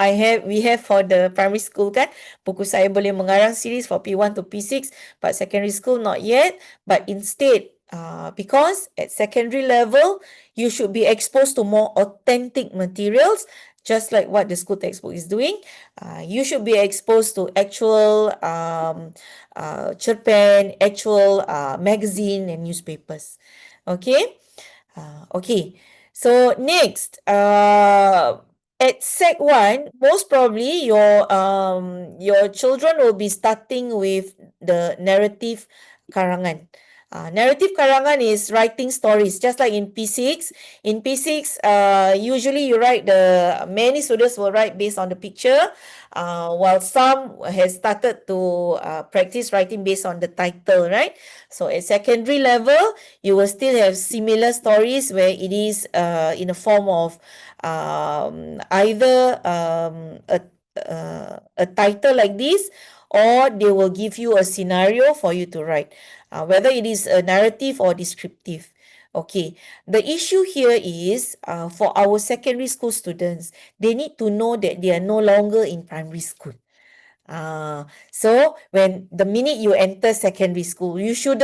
we have for the primary school kan, buku Saya Boleh Mengarang series for P1 to P6, but secondary school not yet. But instead, because at secondary level, you should be exposed to more authentic materials, just like what the school textbook is doing. You should be exposed to actual cerpen, actual magazine and newspapers. Okay. Okay. So next, at Sec 1, most probably your children will be starting with the narrative karangan. Narrative karangan is writing stories, just like in P6. In P6, usually many students will write based on the picture, while some has started to practice writing based on the title, right? So at secondary level, you will still have similar stories where it is in a form of either a title like this, or they will give you a scenario for you to write. Whether it is a narrative or descriptive. Okay, the issue here is for our secondary school students, they need to know that they are no longer in primary school. So when the minute you enter secondary school, you should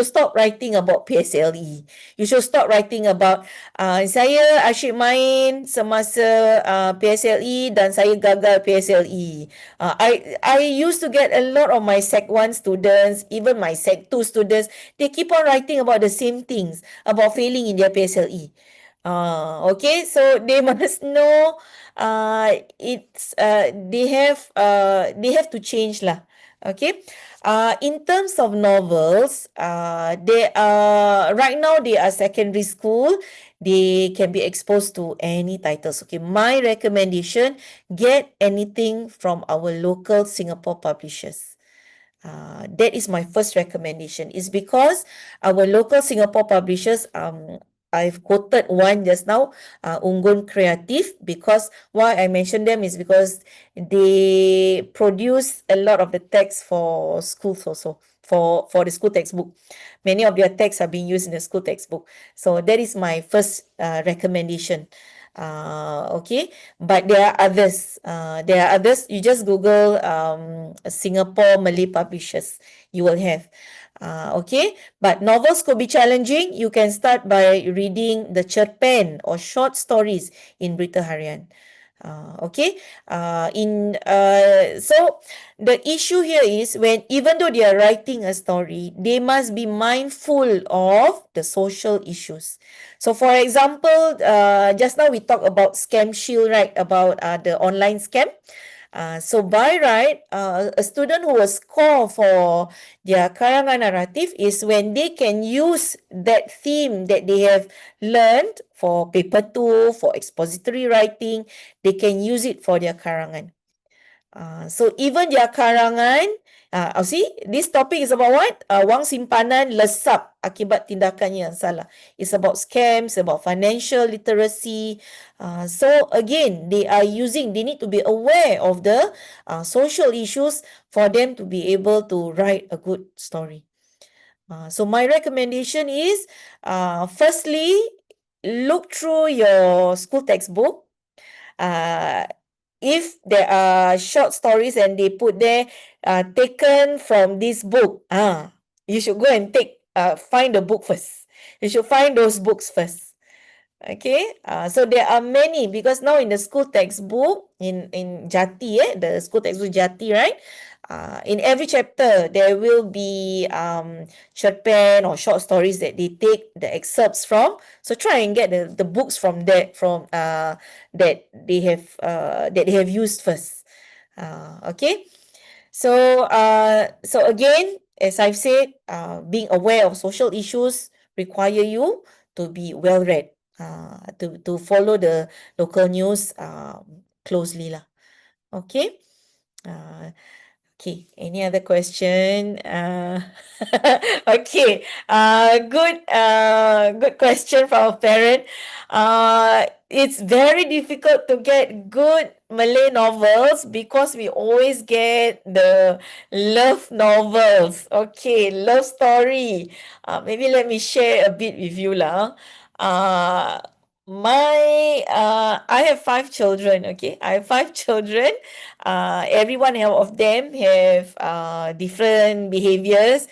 stop writing about PSLE. You should stop writing about saya asyik main semasa PSLE dan saya gagal PSLE. I used to get a lot of my Sec 1 students, even my Sec 2 students, they keep on writing about the same things, about failing in their PSLE. Okay, so they must know they have to change lah. Okay. In terms of novels, they are right now they are secondary school. They can be exposed to any titles. Okay. My recommendation: get anything from our local Singapore publishers. That is my first recommendation. Is because our local Singapore publishers, I've quoted one just now, Unggun Creative, because why I mentioned them is because they produce a lot of the text for schools also, for the school textbook. Many of their texts are being used in the school textbook. So that is my first recommendation. Okay, but there are others. There are others. You just Google Singapore Malay publishers. You will have. Okay, but novels could be challenging. You can start by reading the cerpen or short stories in Berita Harian. Okay. So the issue here is when even though they are writing a story, they must be mindful of the social issues. So for example, just now we talked about scam shield, right? About the online scam. So by right, a student who will score for their karangan narrative is when they can use that theme that they have learned for paper 2, for expository writing, they can use it for their karangan. So even their karangan, see, this topic is about what? Wang simpanan lesap akibat tindakannya yang salah. It's about scams, about financial literacy. So again, they need to be aware of the social issues for them to be able to write a good story. So my recommendation is, firstly, look through your school textbook. If there are short stories and they put there taken from this book, you should go and find the book first. You should find those books first. Okay, so there are many, because now in the school textbook in Jati, the school textbook Jati, right? In every chapter there will be cerpen or short stories that they take the excerpts from. So try and get the books from that that they have used first. Okay. So again, as I've said, being aware of social issues require you to be well read, to follow the local news closely lah. Okay. Uh, Okay, any other question? Okay, good question from a parent. It's very difficult to get good Malay novels because we always get the love novels. Okay, love story. Maybe let me share a bit with you lah. Uh, I have 5 children. Okay, I have 5 children. Of them have different behaviors,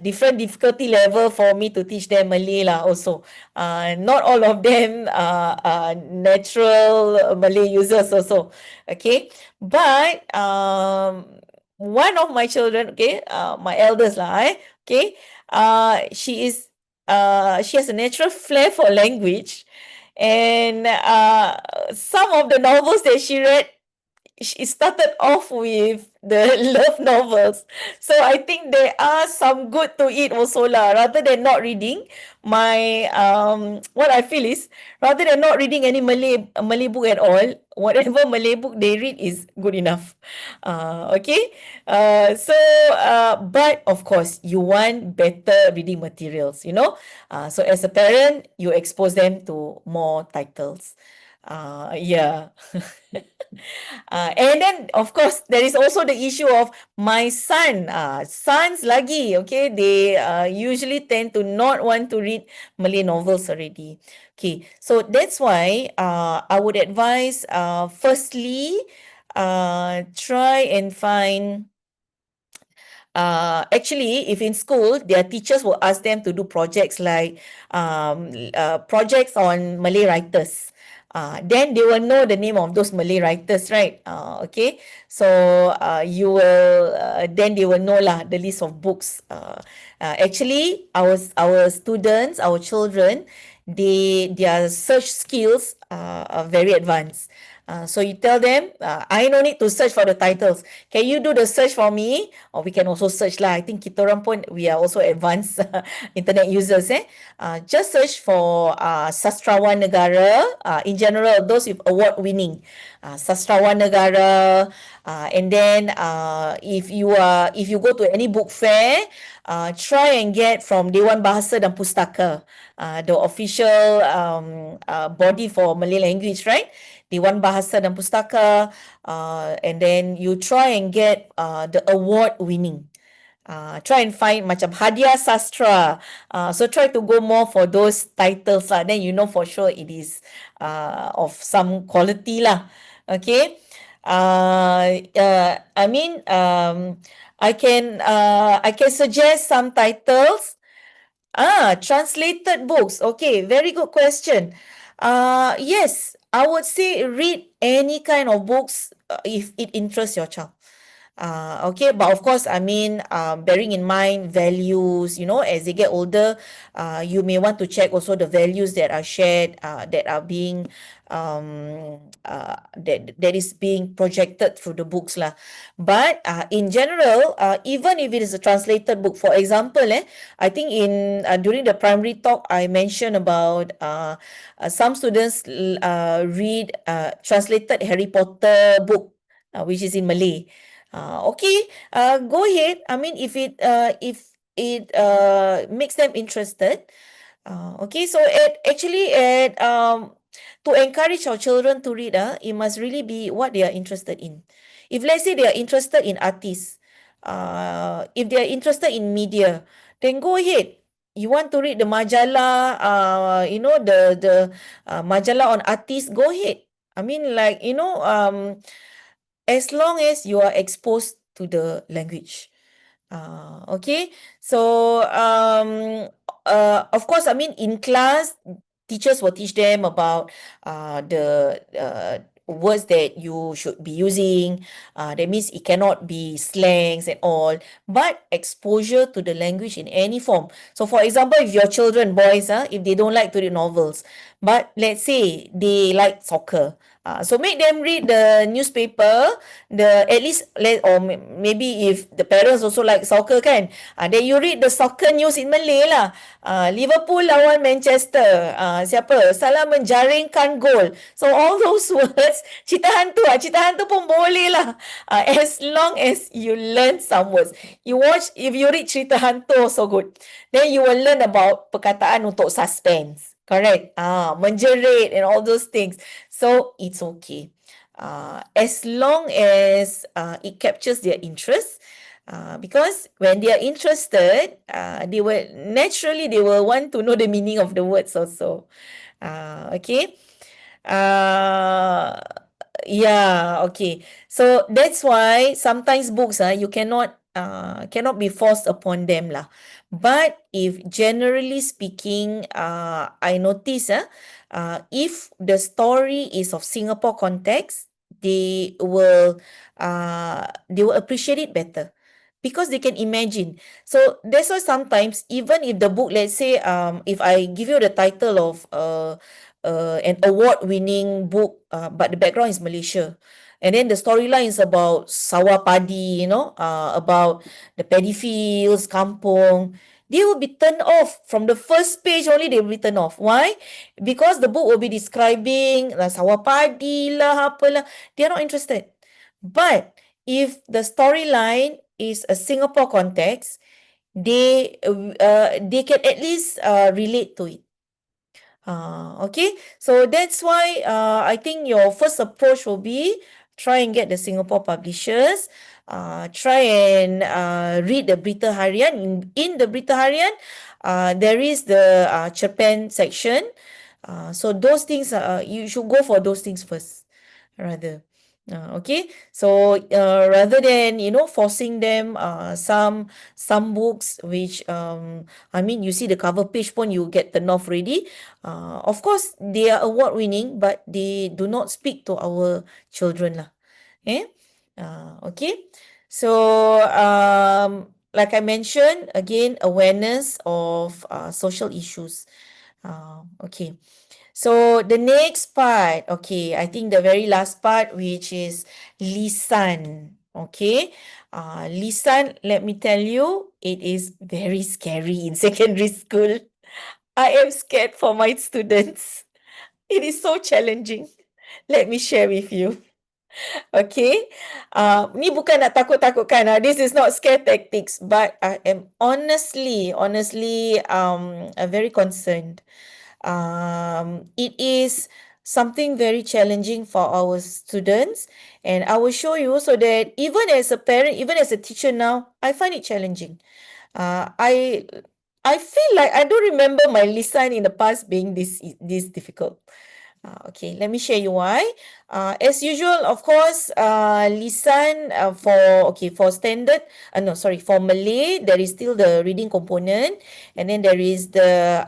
different difficulty level for me to teach them Malay lah also. Not all of them are natural Malay users also. Okay, but one of my children, okay, my eldest lah, okay, she has a natural flair for language, and some of the novels that she read, she started off with the love novels. So I think there are some good to it also lah. Rather than not reading, what I feel is, rather than not reading any Malay book at all, whatever Malay book they read is good enough. Okay. But of course, you want better reading materials, you know. So as a parent, you expose them to more titles. Yeah. And then, of course, there is also the issue of my son. Sons lagi, okay, they usually tend to not want to read Malay novels already. Okay, so that's why I would advise, firstly, try and find. Actually, if in school, their teachers will ask them to do projects like projects on Malay writers. Then they will know the name of those Malay writers, right? Okay, so you will then they will know lah the list of books. Actually, our students, our children, their search skills are very advanced. So you tell them, I no need to search for the titles. Can you do the search for me? Or we can also search lah. I think kita orang pun, we are also advanced internet users. Just search for sastrawan negara. In general, those with award winning. Sastrawan negara. And then if you go to any book fair, try and get from Dewan Bahasa dan Pustaka, the official body for Malay language, right? Dewan Bahasa dan Pustaka, and then you try and get the award winning. Try and find macam hadiah sastra. So try to go more for those titles lah. Then you know for sure it is of some quality lah. Okay. I mean, I can suggest some titles. Translated books. Okay, very good question. Yes, I would say read any kind of books if it interests your child. Okay, but of course, I mean, bearing in mind values, as they get older, you may want to check also the values that are shared, that are being, that is being projected through the books lah. But in general, even if it is a translated book, for example, I think during the primary talk, I mentioned about some students read translated Harry Potter book, which is in Malay. Okay, go ahead. I mean, if it makes them interested. Okay, so to encourage our children to read, it must really be what they are interested in. If let's say they are interested in artists, if they are interested in media, then go ahead. You want to read the majalah, the majalah on artists, go ahead. I mean, like, as long as you are exposed to the language. Okay, so of course, I mean, in class, teachers will teach them about the words that you should be using. That means it cannot be slangs and all, but exposure to the language in any form. So for example, if your children, boys, if they don't like to read novels, but let's say they like soccer, so make them read the newspaper, at least, or maybe if the parents also like soccer kan, then you read the soccer news in Malay lah. Liverpool lawan Manchester, siapa salah menjaringkan gol. So all those words, cerita hantu pun boleh lah, as long as you learn some words. If you read cerita hantu also good, then you will learn about perkataan untuk suspense. Correct. Menjerit and all those things. So it's okay. As long as it captures their interest, because when they are interested, they will want to know the meaning of the words also. Okay. Yeah, okay. So that's why sometimes books, you cannot be forced upon them lah. But if generally speaking, I notice if the story is of Singapore context, they will appreciate it better because they can imagine. So that's why sometimes, even if the book, let's say, if I give you the title of an award-winning book, but the background is Malaysia, and then the storyline is about sawah padi, about the paddy fields, kampung, they will be turned off from the first page only. They will be turned off. Why? Because the book will be describing sawah padi lah, apalah. They are not interested. But if the storyline is a Singapore context, they can at least relate to it. Okay, so that's why I think your first approach will be try and get the Singapore publishers, try and read the Berita Harian. In the Berita Harian, there is the cerpen section. So those things, you should go for those things first, rather. Okay, so rather than forcing them some books which I mean, you see the cover page pun you get turned off already. Of course they are award winning, but they do not speak to our children lah. Okay, so like I mentioned again, awareness of social issues. Okay, So the next part, okay, I think the very last part, which is lisan. Okay, lisan, let me tell you, it is very scary in secondary school. I am scared for my students. It is so challenging. Let me share with you. Okay. Ni bukan nak takut-takutkan. This is not scare tactics, but I am honestly, very concerned. It is something very challenging for our students, and I will show you so that even as a parent, even as a teacher now, I find it challenging. Uh, I I feel like I don't remember my lisan in the past being this difficult. Okay, let me share you why. As usual, of course, lisan for standard, no, sorry, for Malay, there is still the reading component, and then there is the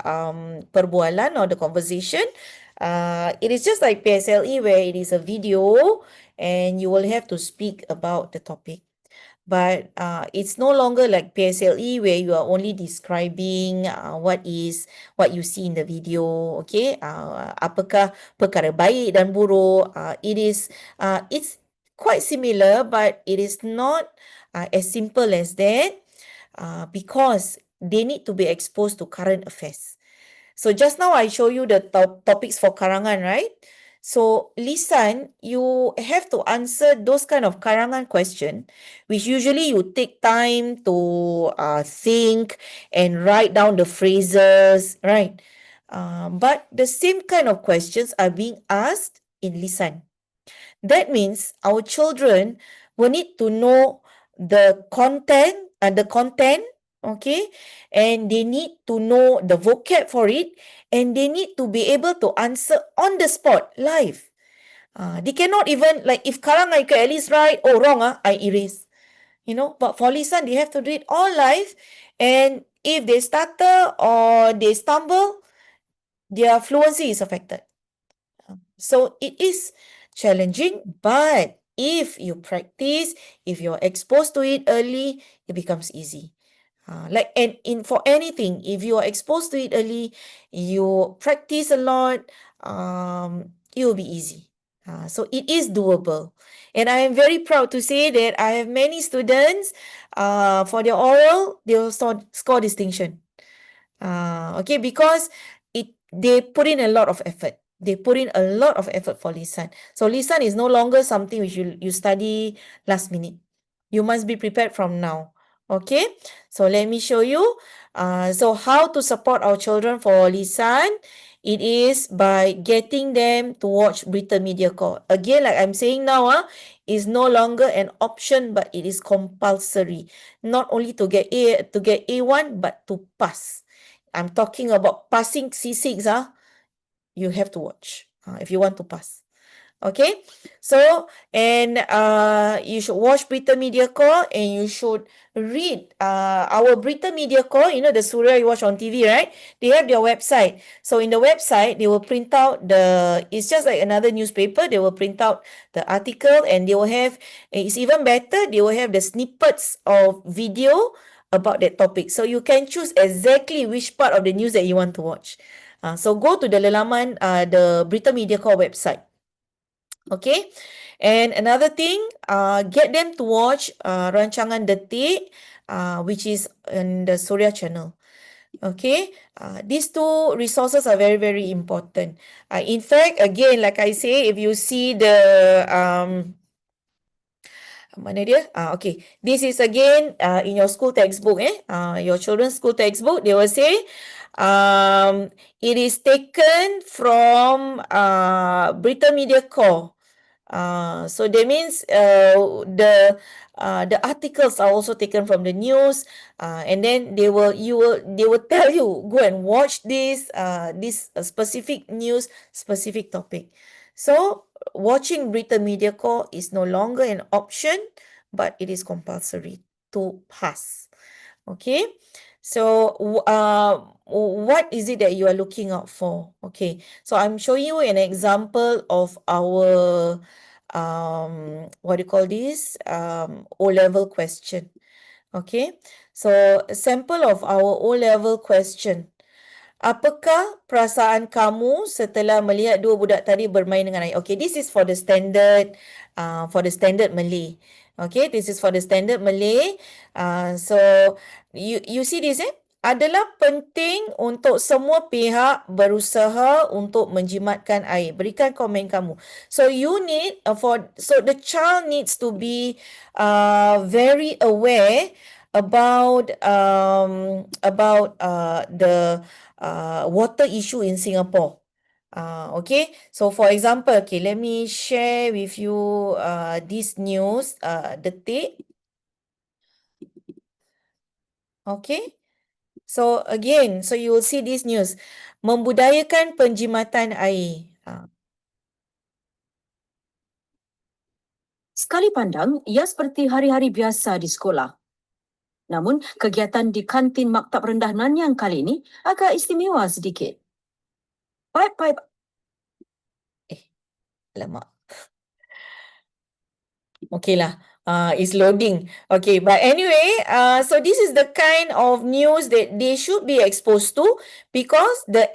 perbualan or the conversation. It is just like PSLE where it is a video and you will have to speak about the topic. But it's no longer like PSLE where you are only describing what you see in the video. Okay, apakah perkara baik dan buruk. It's quite similar, but it is not as simple as that because they need to be exposed to current affairs. So just now I show you the topics for karangan, right? So lisan, you have to answer those kind of karangan question, which usually you take time to think and write down the phrases, right? But the same kind of questions are being asked in lisan. That means our children will need to know the content, okay, and they need to know the vocab for it, and they need to be able to answer on the spot, live. They cannot even, like, if Karang I can at least write, oh, wrong, I erase. But for lisan, they have to do it all live, and if they stutter or they stumble, their fluency is affected. So it is challenging, but if you practice, if you're exposed to it early, it becomes easy. For anything, if you are exposed to it early, you practice a lot, it will be easy. So it is doable. And I am very proud to say that I have many students, for their oral, they will score distinction. Okay, because they put in a lot of effort. They put in a lot of effort for lisan. So lisan is no longer something which you study last minute. You must be prepared from now. Okay, so let me show you. So how to support our children for lisan? It is by getting them to watch Berita Media Core. Again, like I'm saying now, is no longer an option, but it is compulsory. Not only to get A1, but to pass. I'm talking about passing C6, you have to watch if you want to pass. Okay, so and you should watch Berita Media Core, and you should read our Berita Media Core, the Surya you watch on TV, right? They have their website. So in the website, they will print out it's just like another newspaper. They will print out the article, and they will have, it's even better, they will have the snippets of video about that topic. So you can choose exactly which part of the news that you want to watch. So go to the lelaman, the Berita Media Core website. Okay, and another thing, get them to watch Rancangan Detik, which is in the Surya channel. Okay, these two resources are very, very important. In fact, again, like I say, if you see the mana dia? Okay. This is again in your school textbook, your children's school textbook. They will say, it is taken from Berita Media Core. So that means the articles are also taken from the news, and then they will tell you, go and watch this specific news, specific topic. So watching Berita Media Core is no longer an option, but it is compulsory to pass. Okay, so what is it that you are looking out for? Okay, so I'm showing you an example of our what do you call this, O-level question. Okay, so a sample of our O-level question. Apakah perasaan kamu setelah melihat dua budak tadi bermain dengan air? Okay, this is for the standard Malay. Okay, this is for the standard Malay. So you see this adalah penting untuk semua pihak berusaha untuk menjimatkan air. Berikan komen kamu. So you need so the child needs to be very aware about the water issue in Singapore. Okay, so for example, okay, let me share with you this news, detik. Okay, so again, so you will see this news, membudayakan penjimatan air. Sekali pandang, ia seperti hari-hari biasa di sekolah. Namun, kegiatan di kantin Maktab Rendah Nanyang kali ini agak istimewa sedikit. Paip-paip. Alamak. Okay lah. It's loading. Okay, but anyway, so this is the kind of news that they should be exposed to, because the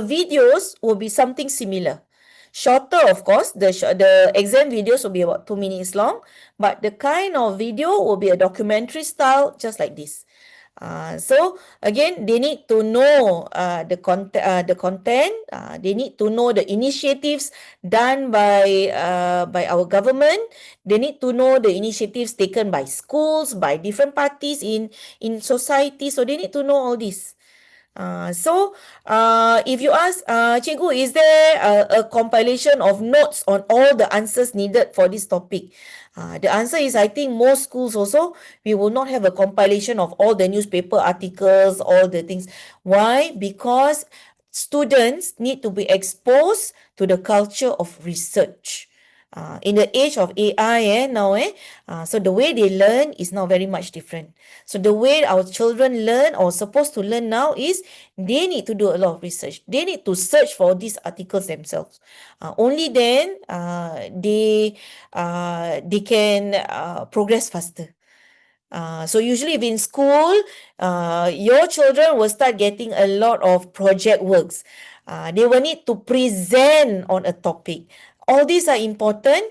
videos will be something similar. Shorter, of course. The exam videos will be about 2 minutes long, but the kind of video will be a documentary style, just like this. So again, they need to know the content. They need to know the initiatives done by our government. They need to know the initiatives taken by schools, by different parties in society. So they need to know all this. So if you ask, Cikgu, is there a compilation of notes on all the answers needed for this topic? The answer is, I think most schools also, we will not have a compilation of all the newspaper articles, all the things. Why? Because students need to be exposed to the culture of research. In the age of AI now, so the way they learn is now very much different. So the way our children learn or supposed to learn now is they need to do a lot of research. They need to search for these articles themselves. Only then they can progress faster. So usually if in school, your children will start getting a lot of project works. They will need to present on a topic. All these are important.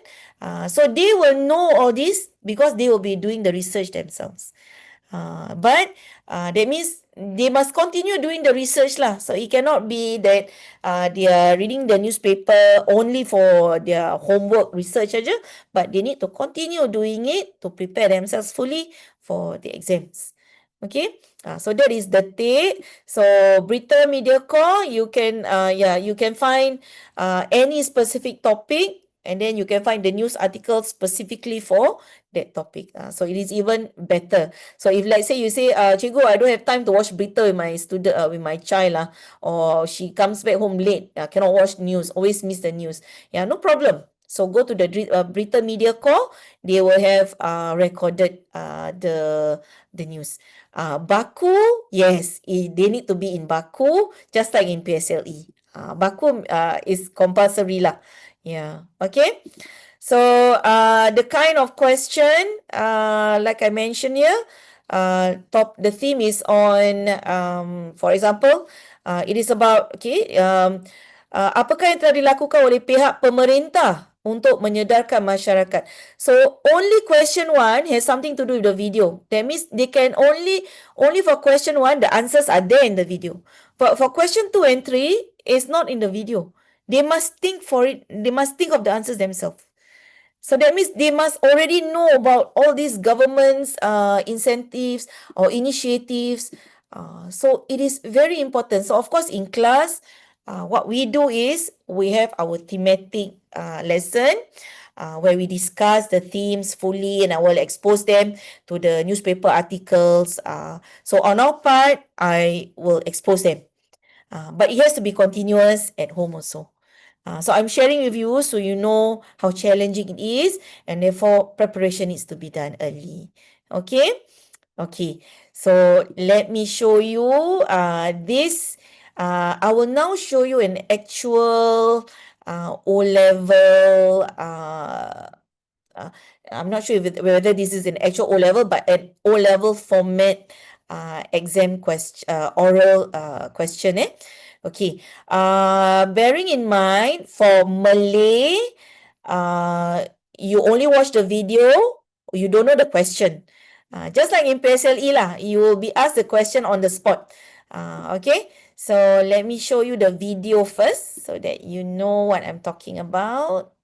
So they will know all this because they will be doing the research themselves. But that means they must continue doing the research lah. So it cannot be that they are reading the newspaper only for their homework research aja, but they need to continue doing it to prepare themselves fully for the exams. Okay, so that is the take. So Berita Media Core, you can find any specific topic, and then you can find the news article specifically for that topic. So it is even better. So if let's say you say, Cikgu, I don't have time to watch Berita with my student, with my child, or she comes back home late, cannot watch news, always miss the news. Yeah, no problem. So go to the Berita Media Core. They will have recorded the news. Baku, yes, they need to be in Baku, just like in PSLE. Baku is compulsory lah. Yeah, okay. So the kind of question, like I mentioned here, the theme is on, for example, it is about, apakah yang telah dilakukan oleh pihak pemerintah untuk menyedarkan masyarakat. So only question 1 has something to do with the video. That means they can only for question 1, the answers are there in the video. But for question 2 and 3, it's not in the video. They must think for it. They must think of the answers themselves. So that means they must already know about all these government's incentives or initiatives. So it is very important. So of course in class, what we do is we have our thematic lesson where we discuss the themes fully, and I will expose them to the newspaper articles. So on our part, I will expose them. But it has to be continuous at home also. So I'm sharing with you so you know how challenging it is, and therefore preparation needs to be done early. Okay? Okay. So let me show you this. I will now show you an actual O-level. I'm not sure whether this is an actual O-level, but an O-level format exam question, oral question. Okay. Bearing in mind for Malay, you only watch the video, you don't know the question. Just like in PSLE lah, you will be asked the question on the spot. Okay, so let me show you the video first so that you know what I'm talking about.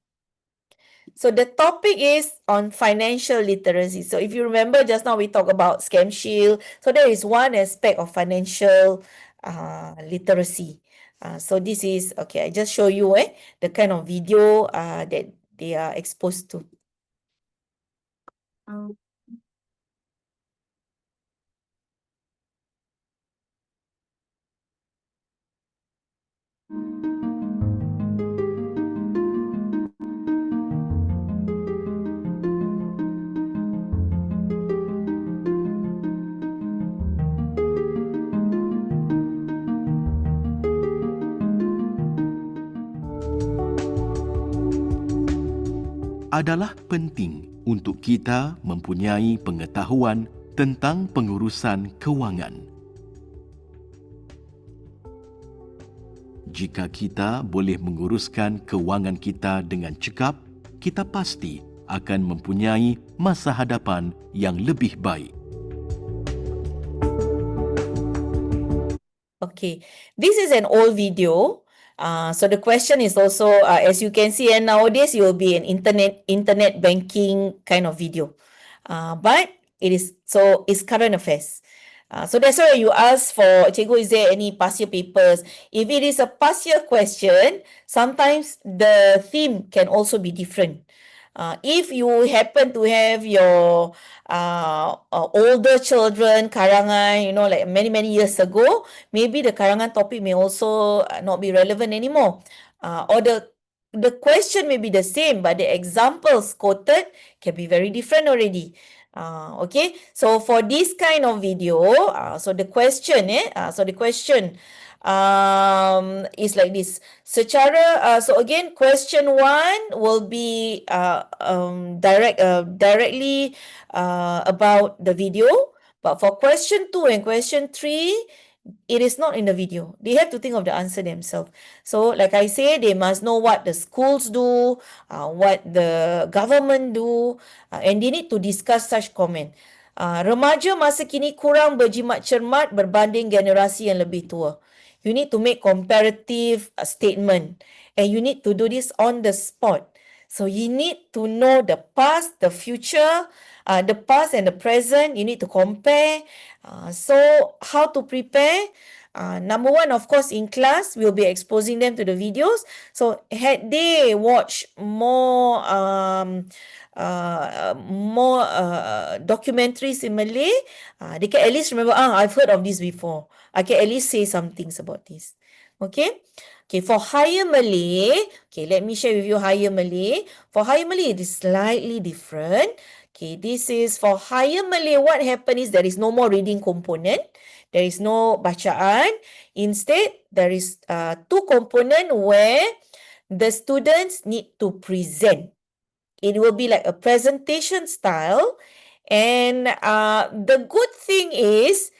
So the topic is on financial literacy. So if you remember just now we talked about scam shield. So there is one aspect of financial literacy. So this is, okay, I just show you the kind of video that they are exposed to. Adalah penting untuk kita mempunyai pengetahuan tentang pengurusan kewangan. Jika kita boleh menguruskan kewangan kita dengan cekap, kita pasti akan mempunyai masa hadapan yang lebih baik. Okay, this is an old video. So the question is also, as you can see, and nowadays it will be an internet banking kind of video. But it's current affairs. So that's why you ask for, Cikgu, is there any past year papers? If it is a past year question, sometimes the theme can also be different. If you happen to have your older children karangan, like many years ago, maybe the karangan topic may also not be relevant anymore. Or the question may be the same, but the examples quoted can be very different already. Okay, so for this kind of video, so the question is like this. So again, question 1 will be directly about the video, but for question 2 and question 3, it is not in the video. They have to think of the answer themselves. So like I say, they must know what the schools do, what the government do, and they need to discuss such comment. Remaja masa kini kurang berjimat cermat berbanding generasi yang lebih tua. You need to make comparative statement, and you need to do this on the spot. So you need to know the past, the future, the past and the present. You need to compare. So how to prepare? Number 1, of course, in class, we'll be exposing them to the videos. So had they watched more documentaries in Malay, they can at least remember, I've heard of this before. I can at least say some things about this. Okay. Okay, for Higher Malay, okay, let me share with you Higher Malay. For Higher Malay, it is slightly different. Okay, this is for Higher Malay. What happened is there is no more reading component. There is no bacaan. Instead, there is 2 component where the students need to present. It will be like a presentation style. And the good thing is,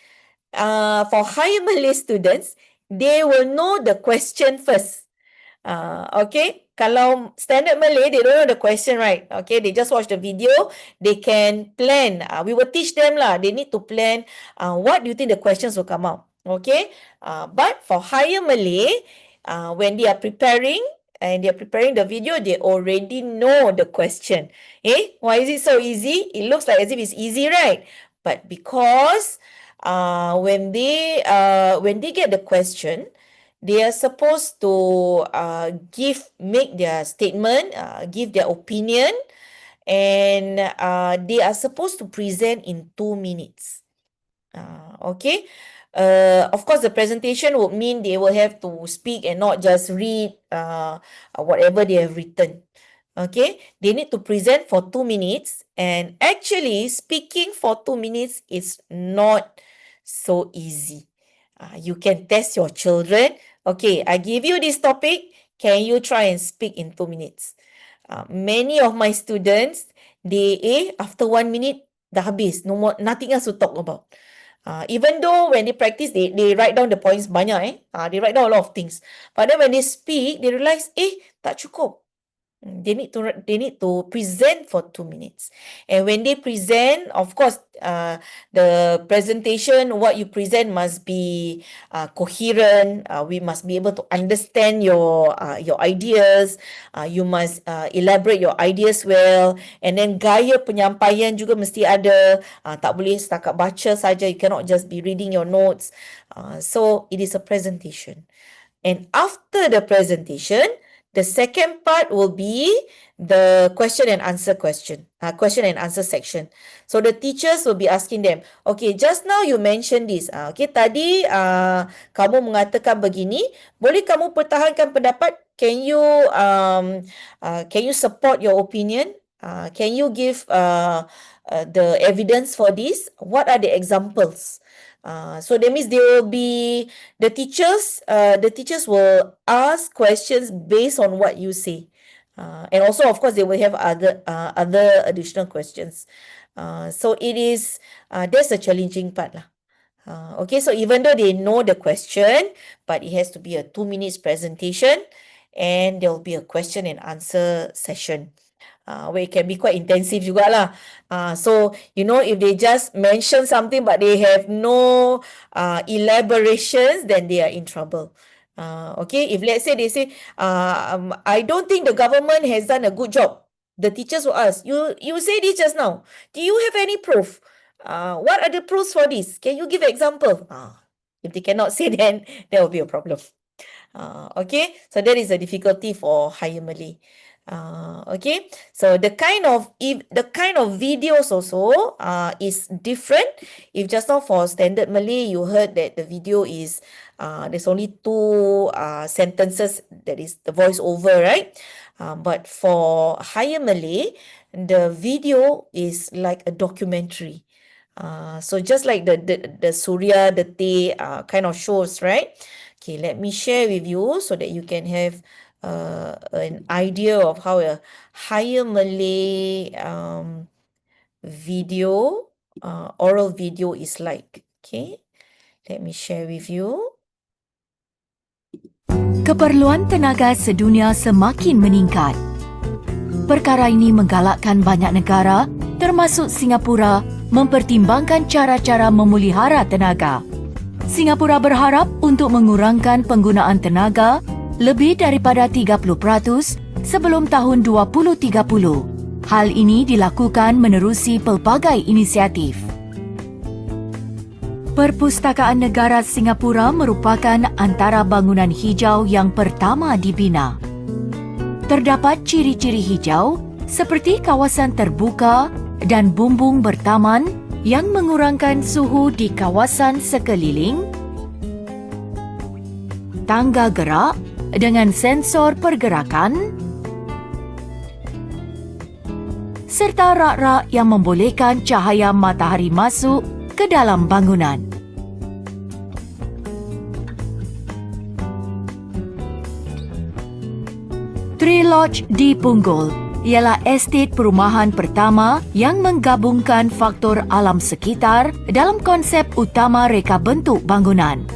for Higher Malay students, they will know the question first. Okay, kalau standard Malay, they don't know the question, right? Okay, they just watch the video. They can plan. We will teach them lah. They need to plan. What do you think the questions will come out? Okay, but for Higher Malay, when they are preparing and they are preparing the video, they already know the question. Why is it so easy? It looks like as if it's easy, right? But because when they get the question, they are supposed to make their statement, give their opinion, and they are supposed to present in 2 minutes. Okay. Of course, the presentation would mean they will have to speak and not just read whatever they have written. Okay, they need to present for 2 minutes, and actually speaking for 2 minutes is not so easy. You can test your children. Okay, I give you this topic. Can you try and speak in 2 minutes? Many of my students, after 1 minute, dah habis. No more, nothing else to talk about. Even though when they practice, they write down the points banyak they write down a lot of things. But then when they speak, they realize, tak cukup. They need to present for 2 minutes. And when they present, of course, the presentation, what you present must be coherent. We must be able to understand your ideas. You must elaborate your ideas well. And then gaya penyampaian juga mesti ada. Tak boleh setakat baca saja. You cannot just be reading your notes. So it is a presentation. And after the presentation, the second part will be the question and answer section. So the teachers will be asking them, okay, just now you mentioned this. Okay, tadi kamu mengatakan begini, boleh kamu pertahankan pendapat? Can you support your opinion? Can you give the evidence for this? What are the examples? So that means the teachers will ask questions based on what you say. And also, of course, they will have other additional questions. So it is, that's a challenging part lah. Okay, so even though they know the question, but it has to be a 2 minutes presentation, and there will be a question and answer session. Where it can be quite intensive juga lah. So, if they just mention something but they have no elaborations, then they are in trouble. Okay, if let's say they say, I don't think the government has done a good job. The teachers will ask, you say this just now. Do you have any proof? What are the proofs for this? Can you give example? If they cannot say, then there will be a problem. Okay, so that is a difficulty for higher Malay. Okay, so the kind of videos also is different. If just now for standard Malay, you heard that the video is there's only 2 sentences, that is the voice over, right? But for higher Malay, the video is like a documentary. So just like the Surya, the Te kind of shows, right? Okay, let me share with you so that you can have an idea of how a higher Malay video, oral video is like. Okay, let me share with you. Keperluan tenaga sedunia semakin meningkat. Perkara ini menggalakkan banyak negara, termasuk Singapura, mempertimbangkan cara-cara memelihara tenaga. Singapura berharap untuk mengurangkan penggunaan tenaga lebih daripada 30% sebelum tahun 2030. Hal ini dilakukan menerusi pelbagai inisiatif. Perpustakaan Negara Singapura merupakan antara bangunan hijau yang pertama dibina. Terdapat ciri-ciri hijau seperti kawasan terbuka dan bumbung bertaman yang mengurangkan suhu di kawasan sekeliling, tangga gerak dengan sensor pergerakan, serta rak-rak yang membolehkan cahaya matahari masuk ke dalam bangunan. Tree Lodge di Punggol ialah estet perumahan pertama yang menggabungkan faktor alam sekitar dalam konsep utama reka bentuk bangunan.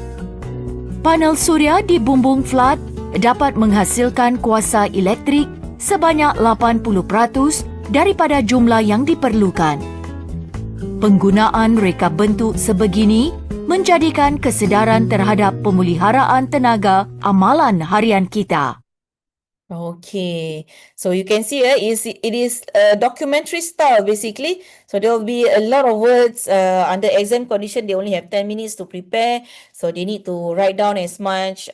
Panel suria di bumbung flat dapat menghasilkan kuasa elektrik sebanyak 80% daripada jumlah yang diperlukan. Penggunaan reka bentuk sebegini menjadikan kesedaran terhadap pemeliharaan tenaga amalan harian kita. Okay, so you can see it is a documentary style basically. So there will be a lot of words under exam condition. They only have 10 minutes to prepare, so they need to write down as much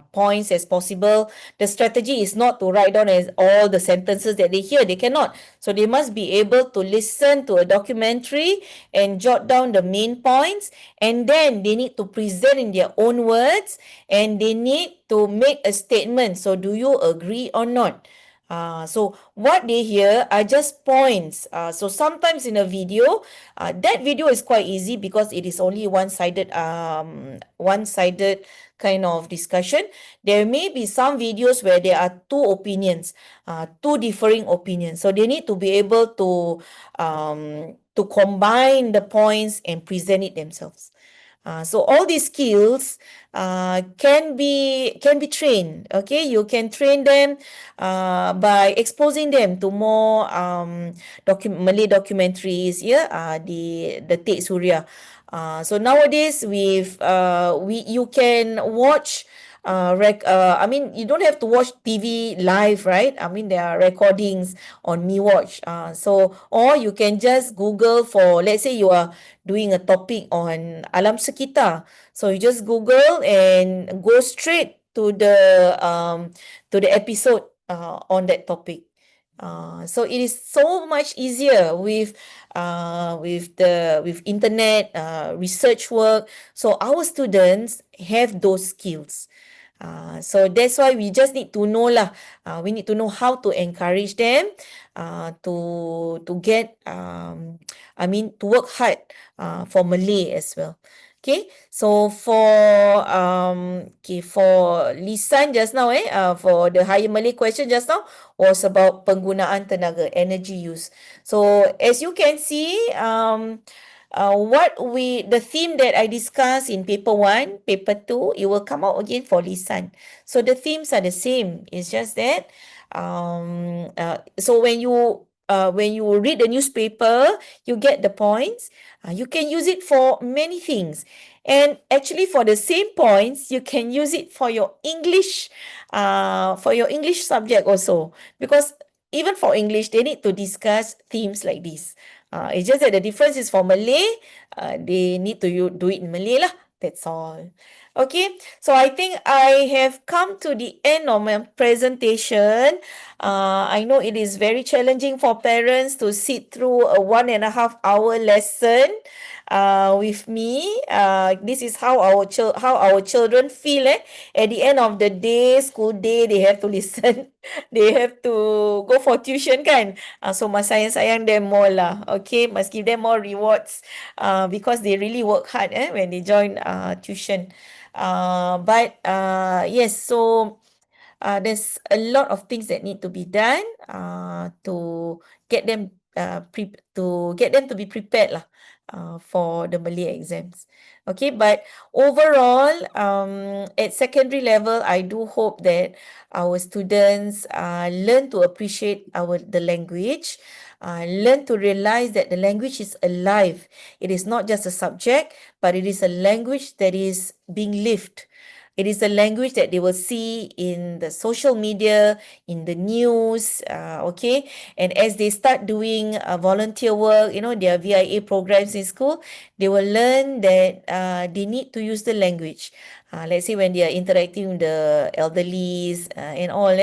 points as possible. The strategy is not to write down as all the sentences that they hear. They cannot. So they must be able to listen to a documentary and jot down the main points, and then they need to present in their own words, and they need to make a statement. So do you agree or not? So what they hear are just points. So sometimes in a video, that video is quite easy because it is only one-sided kind of discussion, there may be some videos where there are two opinions, two differing opinions. So they need to be able to combine the points and present it themselves. So all these skills can be trained. Okay, you can train them by exposing them to more Malay documentaries. Yeah, the Tek Surya. So nowadays you can watch. I mean, you don't have to watch TV live, right? I mean, there are recordings on Me Watch. Or you can just Google for, let's say you are doing a topic on alam sekitar. So you just Google and go straight to the episode on that topic. So it is so much easier with internet research work. So our students have those skills. So that's why we just need to know lah. We need to know how to encourage them to get to work hard for Malay as well. Okay, so for lisan just now for the higher Malay question just now was about penggunaan tenaga, energy use. So as you can see, the theme that I discussed in paper 1, paper 2, it will come out again for lisan. So the themes are the same. It's just that so when you read the newspaper, you get the points. You can use it for many things. And actually for the same points, you can use it for your English subject also. Because even for English, they need to discuss themes like this. It's just that the difference is for Malay, they need to do it in Malay lah. That's all. Okay, so I think I have come to the end of my presentation. I know it is very challenging for parents to sit through a 1.5 hour lesson with me. This is how our children feel. At the end of the day, school day, they have to listen. They have to go for tuition kan. So must sayang them more lah. Okay, must give them more rewards because they really work hard when they join tuition. But yes, so there's a lot of things that need to be done to get them to be prepared lah for the Malay exams. Okay, but overall, at secondary level, I do hope that our students learn to appreciate the language, learn to realize that the language is alive. It is not just a subject, but it is a language that is being lived. It is a language that they will see in the social media, in the news, okay? And as they start doing volunteer work, their VIA programs in school, they will learn that they need to use the language. Let's say when they are interacting with the elderlies and all,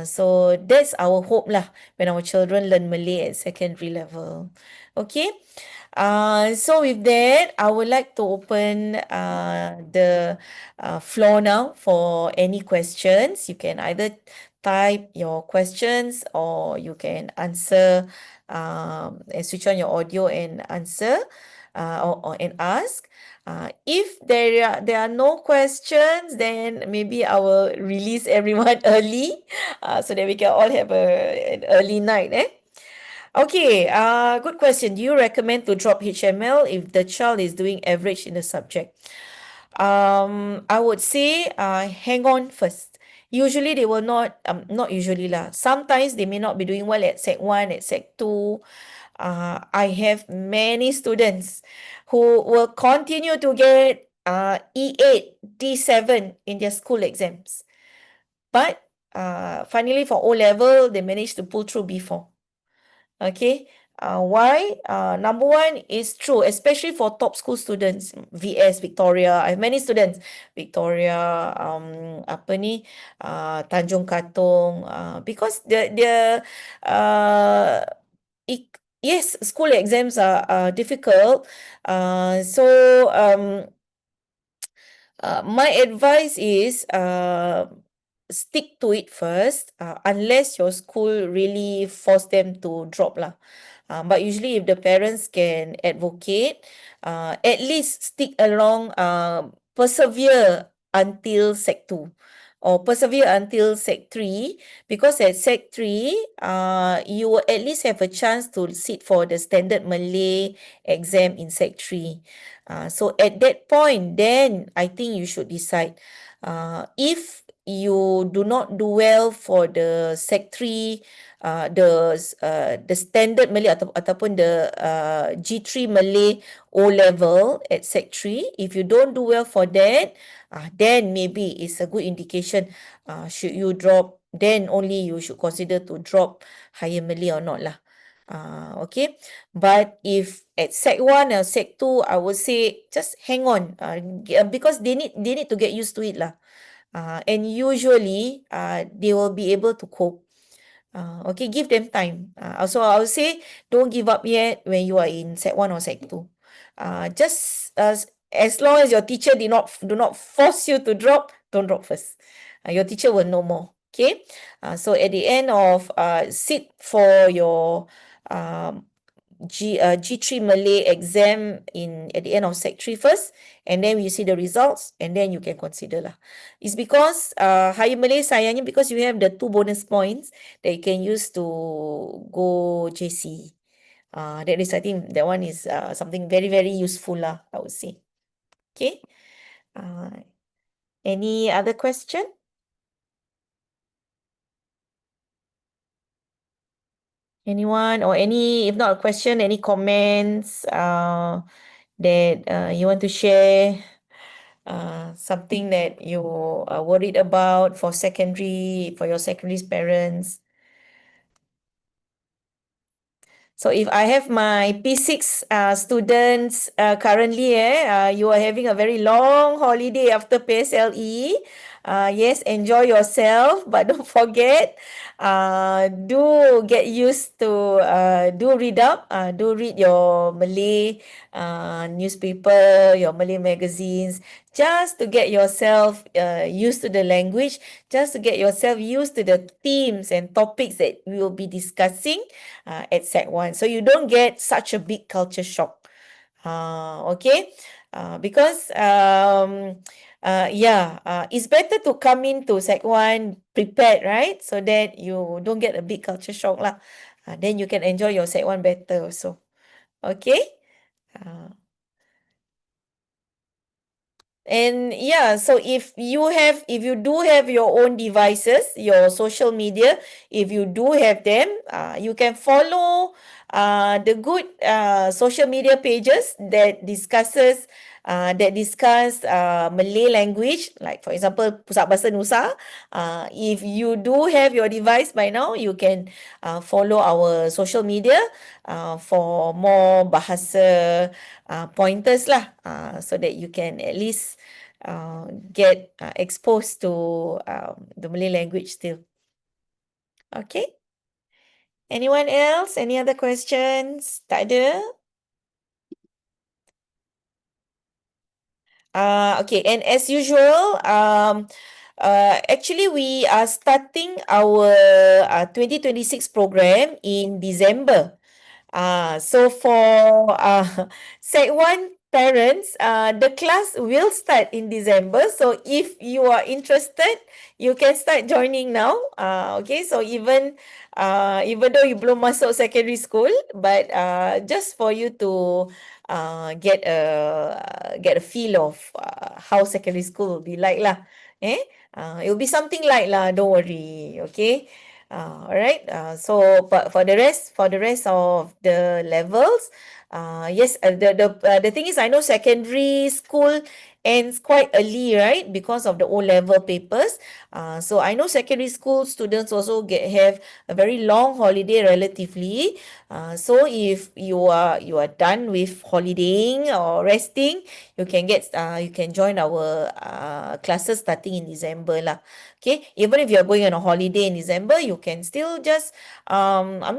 so that's our hope lah, when our children learn Malay at secondary level. Okay? So with that, I would like to open the floor now for any questions. You can either type your questions or you can answer and switch on your audio and answer and ask. If there are no questions, then maybe I will release everyone early so that we can all have an early night. Okay, good question. Do you recommend to drop HML if the child is doing average in the subject? I would say hang on first. Usually they will not usually lah. Sometimes they may not be doing well at Sec 1, at Sec 2. I have many students who will continue to get E8, D7 in their school exams. But finally for O-level, they managed to pull through B4. Okay, why? Number one is true, especially for top school students, VS, Victoria. I have many students, Victoria, Tanjung Katong, because yes, school exams are difficult. My advice is stick to it first, unless your school really force them to drop lah. But usually if the parents can advocate, at least stick along, persevere until Sec 2 or persevere until Sec 3, because at Sec 3, you will at least have a chance to sit for the standard Malay exam in Sec 3. So at that point, then I think you should decide. If you do not do well for the Sec 3, the standard Malay ataupun the G3 Malay O level at Sec 3, if you don't do well for that, then maybe it's a good indication. Should you drop, then only you should consider to drop higher Malay or not lah. Okay, but if at Sec 1 or Sec 2, I would say just hang on, because they need to get used to it lah. And usually they will be able to cope. Okay, give them time. Also, I would say don't give up yet when you are in Sec 1 or Sec 2. Just as long as your teacher do not force you to drop, don't drop first. Your teacher will know more. Okay. So at the end of sit for your G3 Malay exam at the end of Sec 3 first, and then you see the results, and then you can consider lah. It's because higher Malay sayangnya because you have the 2 bonus points that you can use to go JC. That is, I think that one is something very, very useful lah, I would say. Okay. Any other question? Anyone, or if not a question, any comments that you want to share? Something that you are worried about for your secondary parents? So if I have my P6 students currently, you are having a very long holiday after PSLE. Yes, enjoy yourself, but don't forget, do get used to do read your Malay newspaper, your Malay magazines, just to get yourself used to the language, just to get yourself used to the themes and topics that we will be discussing at Sec 1. So you don't get such a big culture shock. Okay? Because it's better to come into Sec 1 prepared, right? So that you don't get a big culture shock lah. Then you can enjoy your Sec 1 better also. Okay? And yeah, so if you do have your own devices, your social media, if you do have them, you can follow the good social media pages that discuss Malay language, like for example Pusat Bahasa Nusa. If you do have your device by now, you can follow our social media for more Bahasa pointers lah, so that you can at least get exposed to the Malay language still. Okay. Anyone else? Any other questions? Tak ada? Okay, and as usual, actually we are starting our 2026 program in December. So for Sec 1 parents, the class will start in December. So if you are interested, you can start joining now. Okay, so even though you belum masuk secondary school, but just for you to get a feel of how secondary school will be like lah. It will be something like lah, don't worry. Okay. All right. So, but for the rest of the levels, yes. The thing is, I know secondary school ends quite early, right? Because of the O-level papers. So I know secondary school students also have a very long holiday relatively. So if you are done with holidaying or resting, you can join our classes starting in December lah. Okay, even if you are going on a holiday in December, you can still just